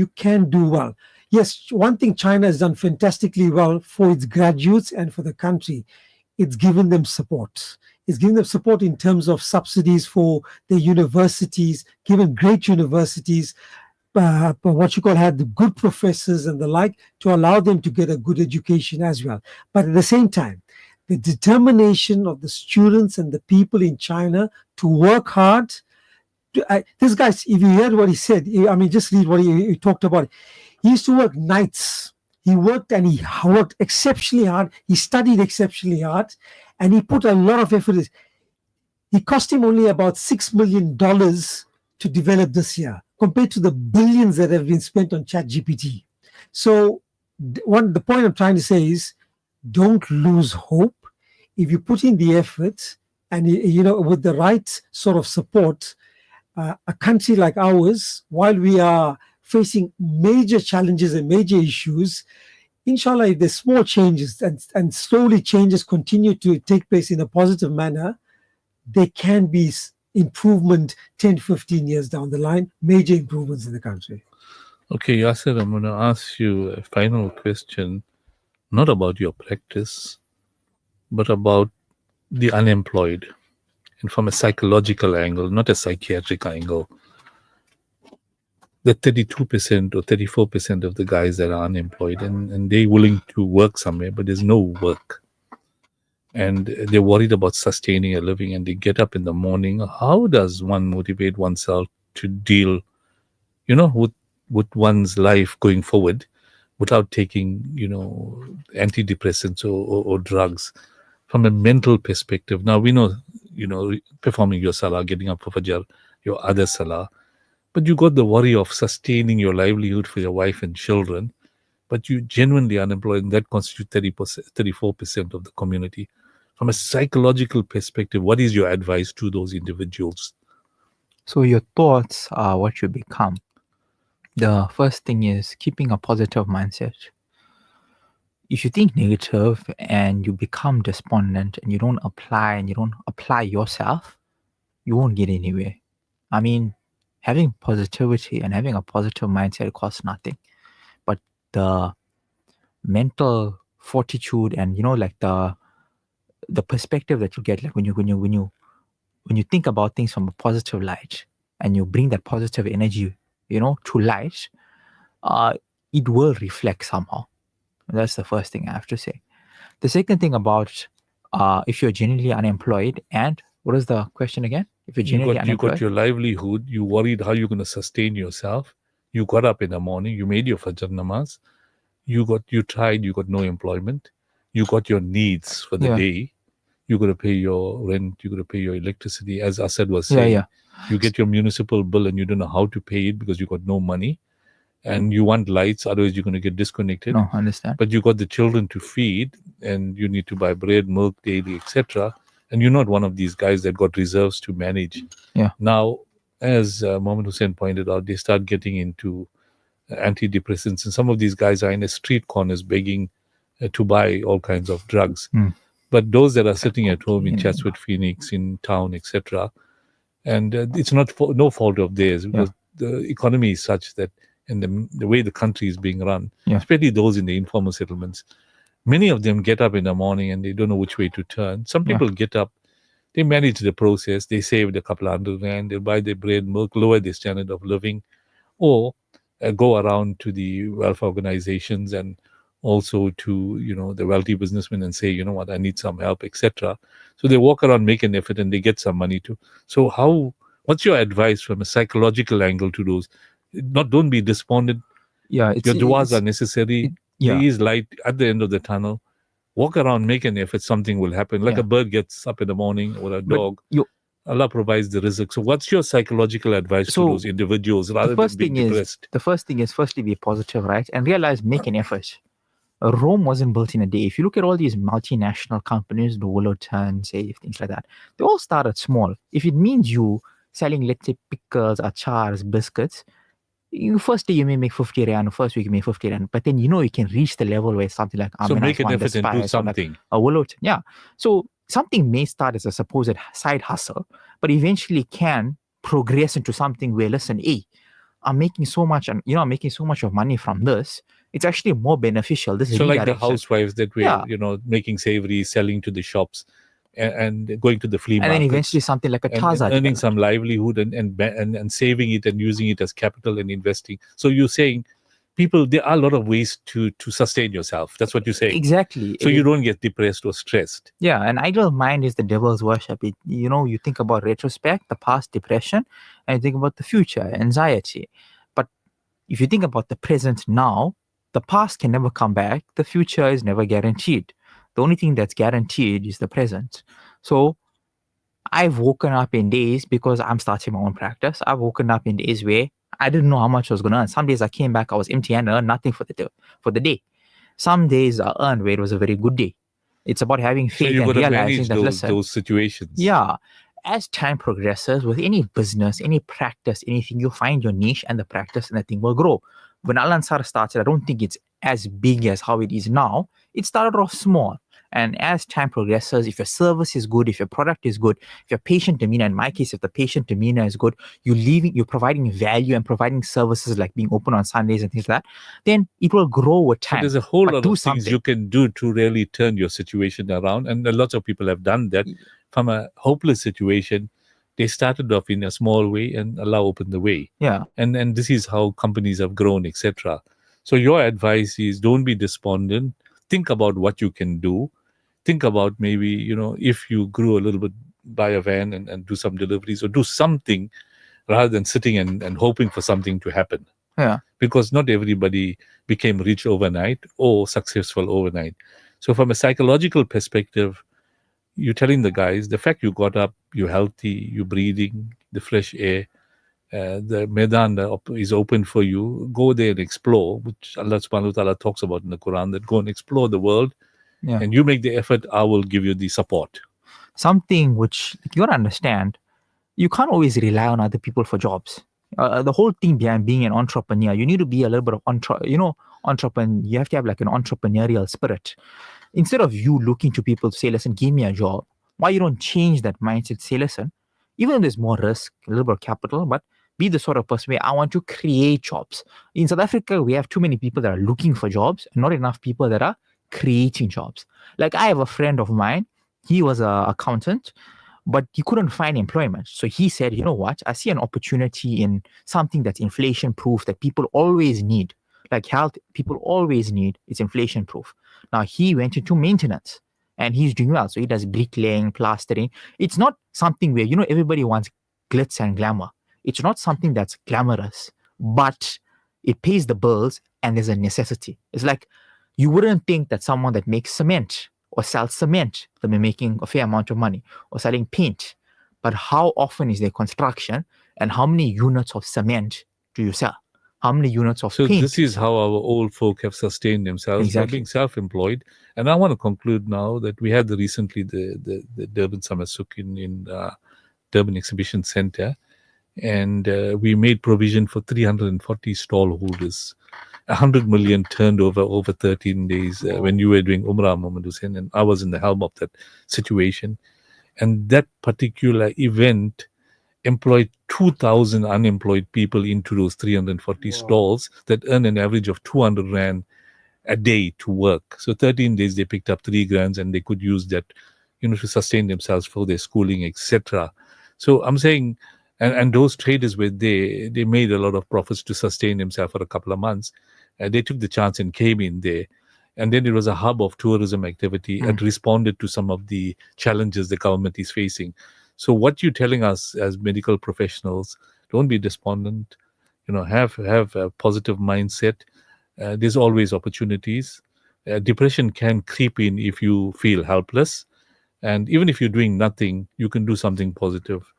do well. Yes, one thing China has done fantastically well for its graduates and for the country, it's given them support. It's given them support in terms of subsidies for their universities, given great universities, had the good professors and the like to allow them to get a good education as well. But at the same time, the determination of the students and the people in China to work hard. This guy, if you heard what he said, just read what he talked about. He used to work nights. He worked and he worked exceptionally hard. He studied exceptionally hard, and he put a lot of effort. It cost him only about $6 million to develop this year, compared to the billions that have been spent on ChatGPT. So, the point I'm trying to say is, don't lose hope. If you put in the effort, and with the right sort of support, a country like ours, while we are facing major challenges and major issues, inshallah, if there's small changes and slowly changes continue to take place in a positive manner, there can be improvement 10, 15 years down the line, major improvements in the country. Okay, Yasir, I'm going to ask you a final question, not about your practice, but about the unemployed, and from a psychological angle, not a psychiatric angle. The 32% or 34% of the guys that are unemployed, and they're willing to work somewhere, but there's no work. And they're worried about sustaining a living, and they get up in the morning. How does one motivate oneself to deal, with one's life going forward without taking, antidepressants or drugs from a mental perspective? Now, we know, performing your salah, getting up for Fajr, your other salah, but you got the worry of sustaining your livelihood for your wife and children, but you genuinely unemployed, and that constitutes 34% of the community. From a psychological perspective, what is your advice to those individuals? So your thoughts are what you become. The first thing is keeping a positive mindset. If you think negative and you become despondent and you don't apply yourself, you won't get anywhere. I mean, having positivity and having a positive mindset costs nothing. But the mental fortitude and like the perspective that you get, like when you think about things from a positive light and you bring that positive energy, to light, it will reflect somehow. That's the first thing I have to say. The second thing about if you're genuinely unemployed, and what is the question again? If you're genuinely unemployed, you got your livelihood, you worried how you're going to sustain yourself. You got up in the morning, you made your Fajr namaz, you tried, you got no employment, you got your needs for the day, you got to pay your rent, you got to pay your electricity, as ASAD was saying. You get your municipal bill and you don't know how to pay it because you got no money, and you want lights, otherwise you're going to get disconnected. No, understand. But you got the children to feed, and you need to buy bread, milk daily, etc. And you're not one of these guys that got reserves to manage. Yeah. Now, as Mohammed Hussein pointed out, they start getting into antidepressants, and some of these guys are in the street corners begging to buy all kinds of drugs. But those that are sitting at home in Chatsworth, Phoenix, in town, etc., and it's no fault of theirs, because the economy is such that, and the way the country is being run, especially those in the informal settlements, many of them get up in the morning and they don't know which way to turn. Some people get up, they manage the process, they saved a couple of $100, they buy their bread, milk, lower their standard of living, or go around to the welfare organizations and also to the wealthy businessmen and say, you know what, I need some help, etc. So they walk around, make an effort, and they get some money too. So what's your advice from a psychological angle to those? Don't be despondent. Your du'as are necessary. There is light at the end of the tunnel. Walk around, make an effort, something will happen. Like a bird gets up in the morning, or a dog. Allah provides the rizq. So what's your psychological advice to those individuals rather than being depressed? The first thing is firstly be positive, right? And realize, make an effort. Rome wasn't built in a day. If you look at all these multinational companies, the Willerton, say, things like that, they all started small. If it means you selling, let's say, pickles, achars, biscuits, first day you may make 50 rand, first week you make 50 rand, but then you can reach the level where something like so make an effort and do something. A Willerton, so something may start as a supposed side hustle, but eventually can progress into something where, listen, I'm making so much, and I'm making so much of money from this. It's actually more beneficial. This is so like the housewives that were, making savory, selling to the shops, and going to the flea market, and then eventually something like a Taza, and earning some livelihood and saving it and using it as capital and investing. So you're saying, there are a lot of ways to sustain yourself. That's what you're saying. Exactly. So you don't get depressed or stressed. Yeah, an idle mind is the devil's worship. You think about retrospect, the past, depression, and you think about the future, anxiety. But if you think about the present now, the past can never come back. The future is never guaranteed. The only thing that's guaranteed is the present. So I've woken up in days, because I'm starting my own practice, I've woken up in days where I didn't know how much I was going to earn. Some days I came back, I was empty and earned nothing for the day. Some days I earned where it was a very good day. It's about having faith and realizing that, those situations. Yeah. As time progresses, with any business, any practice, anything, you'll find your niche and the practice, and the thing will grow. When Al Ansar started, I don't think it's as big as how it is now. It started off small. And as time progresses, if your service is good, if your product is good, if your patient demeanor, in my case, if the patient demeanor is good, you're providing value and providing services like being open on Sundays and things like that, then it will grow with time. So there's a whole But lot do of things something. you can do to really turn your situation around. And lots of people have done that. From a hopeless situation, they started off in a small way and Allah opened the way. Yeah. And this is how companies have grown, etc. So your advice is don't be despondent. Think about what you can do. Think about maybe, if you grew a little bit, buy a van and do some deliveries or do something rather than sitting and hoping for something to happen. Yeah. Because not everybody became rich overnight or successful overnight. So from a psychological perspective, you're telling the guys, the fact you got up, you're healthy, you're breathing the fresh air, the Medan is open for you. Go there and explore, which Allah subhanahu wa ta'ala talks about in the Quran, that go and explore the world. Yeah. And you make the effort, I will give you the support. Something which you gotta understand, you can't always rely on other people for jobs. The whole thing behind being an entrepreneur, you need to be a little bit of entrepreneur. You have to have like an entrepreneurial spirit. Instead of you looking to people to say, listen, give me a job, why you don't change that mindset? Say, listen, even though there's more risk, a little bit of capital, but be the sort of person where I want to create jobs. In South Africa, we have too many people that are looking for jobs and not enough people that are creating jobs. Like I have a friend of mine, he was an accountant, but he couldn't find employment. So he said, you know what, I see an opportunity in something that's inflation proof that people always need. Like health, people always need, it's inflation proof. Now he went into maintenance and he's doing well. So he does bricklaying, plastering. It's not something where, everybody wants glitz and glamour. It's not something that's glamorous, but it pays the bills and there's a necessity. It's like, you wouldn't think that someone that makes cement or sells cement, they'll be making a fair amount of money, or selling paint. But how often is there construction and how many units of cement do you sell? How many units of paint? So this is how our old folk have sustained themselves by being self-employed. And I want to conclude now that we had recently the Durban Summer Souk in Durban Exhibition Centre, and we made provision for 340 stall holders. 100 million turned over 13 days when you were doing Umrah, Mohammed Hussein, and I was in the helm of that situation. And that particular event employed 2,000 unemployed people into those 340 stalls that earn an average of 200 Rand a day to work. So 13 days they picked up 3 grand and they could use that, to sustain themselves for their schooling, etc. So I'm saying, and those traders were there, they made a lot of profits to sustain themselves for a couple of months. They took the chance and came in there. And then it was a hub of tourism activity and responded to some of the challenges the government is facing. So what you're telling us as medical professionals, don't be despondent, have a positive mindset. There's always opportunities. Depression can creep in if you feel helpless. And even if you're doing nothing, you can do something positive.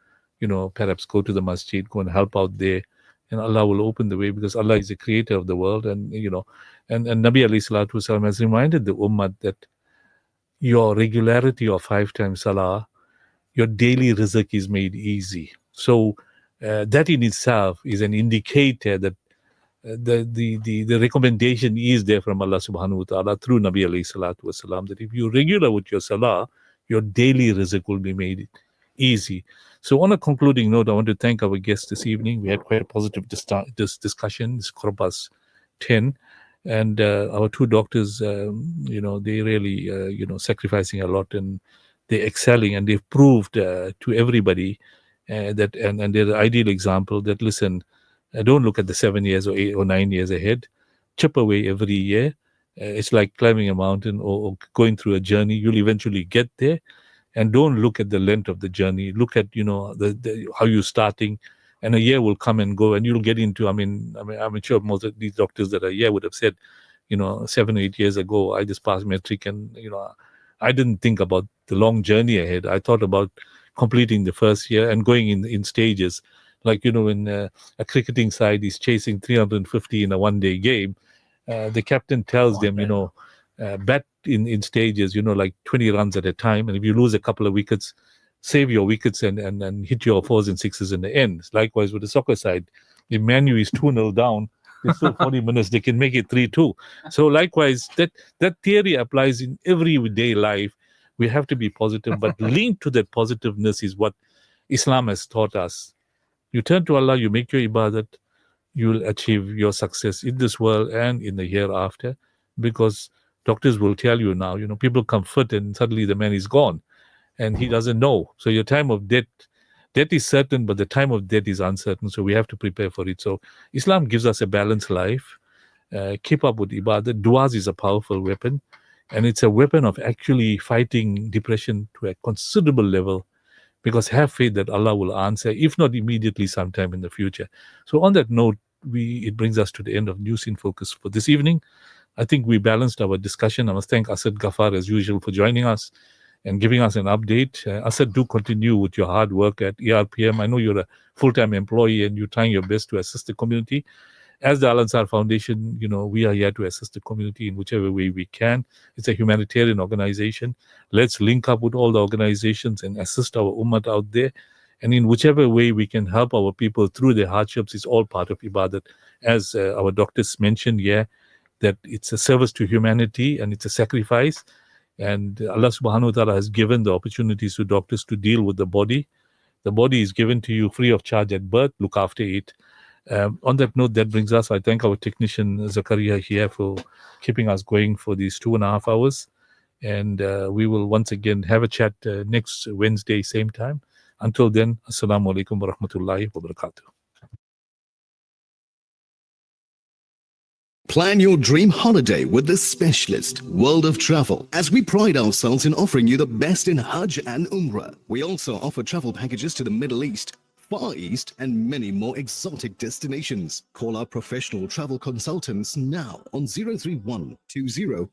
Perhaps go to the masjid, go and help out there. And Allah will open the way because Allah is the creator of the world. And, and Nabi alayhi salatu wasalam has reminded the ummah that your regularity of 5 times salah, your daily rizq is made easy. So that in itself is an indicator that the recommendation is there from Allah subhanahu wa ta'ala through Nabi alayhi salatu wasalam, that if you're regular with your salah, your daily rizq will be made easy. So on a concluding note, I want to thank our guests this evening. We had quite a positive discussion. It's 10:15. And our 2 doctors, they really, sacrificing a lot and they're excelling, and they've proved to everybody that, and they're the ideal example that, listen, don't look at the 7 years or 8 or 9 years ahead. Chip away every year. It's like climbing a mountain or going through a journey. You'll eventually get there. And don't look at the length of the journey. Look at, how you're starting, and a year will come and go, and you'll get into, I'm sure most of these doctors that are here would have said, 7 or 8 years ago, I just passed metric and, I didn't think about the long journey ahead. I thought about completing the first year and going in stages. Like, when a cricketing side is chasing 350 in a one-day game, the captain tells them, bat in stages, like 20 runs at a time. And if you lose a couple of wickets, save your wickets and hit your 4s and 6s in the end. Likewise with the soccer side. If Manu is 2-0 down, There's still 40 minutes. They can make it 3-2. So likewise, that theory applies in everyday life. We have to be positive, but linked to that positiveness is what Islam has taught us. You turn to Allah, you make your ibadat, you'll achieve your success in this world and in the hereafter, because doctors will tell you now, people come fit and suddenly the man is gone and he doesn't know. So your time of death is certain, but the time of death is uncertain. So we have to prepare for it. So Islam gives us a balanced life. Keep up with ibadat. Du'as is a powerful weapon, and it's a weapon of actually fighting depression to a considerable level, because have faith that Allah will answer, if not immediately, sometime in the future. So on that note, it brings us to the end of News in Focus for this evening. I think we balanced our discussion. I must thank ASAD, Gaffar, as usual, for joining us and giving us an update. ASAD, do continue with your hard work at ERPM. I know you're a full-time employee and you're trying your best to assist the community. As the Al-Ansar Foundation, we are here to assist the community in whichever way we can. It's a humanitarian organization. Let's link up with all the organizations and assist our ummah out there. And in whichever way we can help our people through their hardships, is all part of ibadat. As our doctors mentioned here, that it's a service to humanity and it's a sacrifice. And Allah subhanahu wa ta'ala has given the opportunities to doctors to deal with the body. The body is given to you free of charge at birth. Look after it. On that note, that brings us, I thank our technician Zakaria here for keeping us going for these 2.5 hours. And we will once again have a chat next Wednesday, same time. Until then, Assalamu alaikum wa rahmatullahi wa barakatuh. Plan your dream holiday with the specialist, World of Travel, as we pride ourselves in offering you the best in Hajj and Umrah. We also offer travel packages to the Middle East, Far East, and many more exotic destinations. Call our professional travel consultants now on 031 20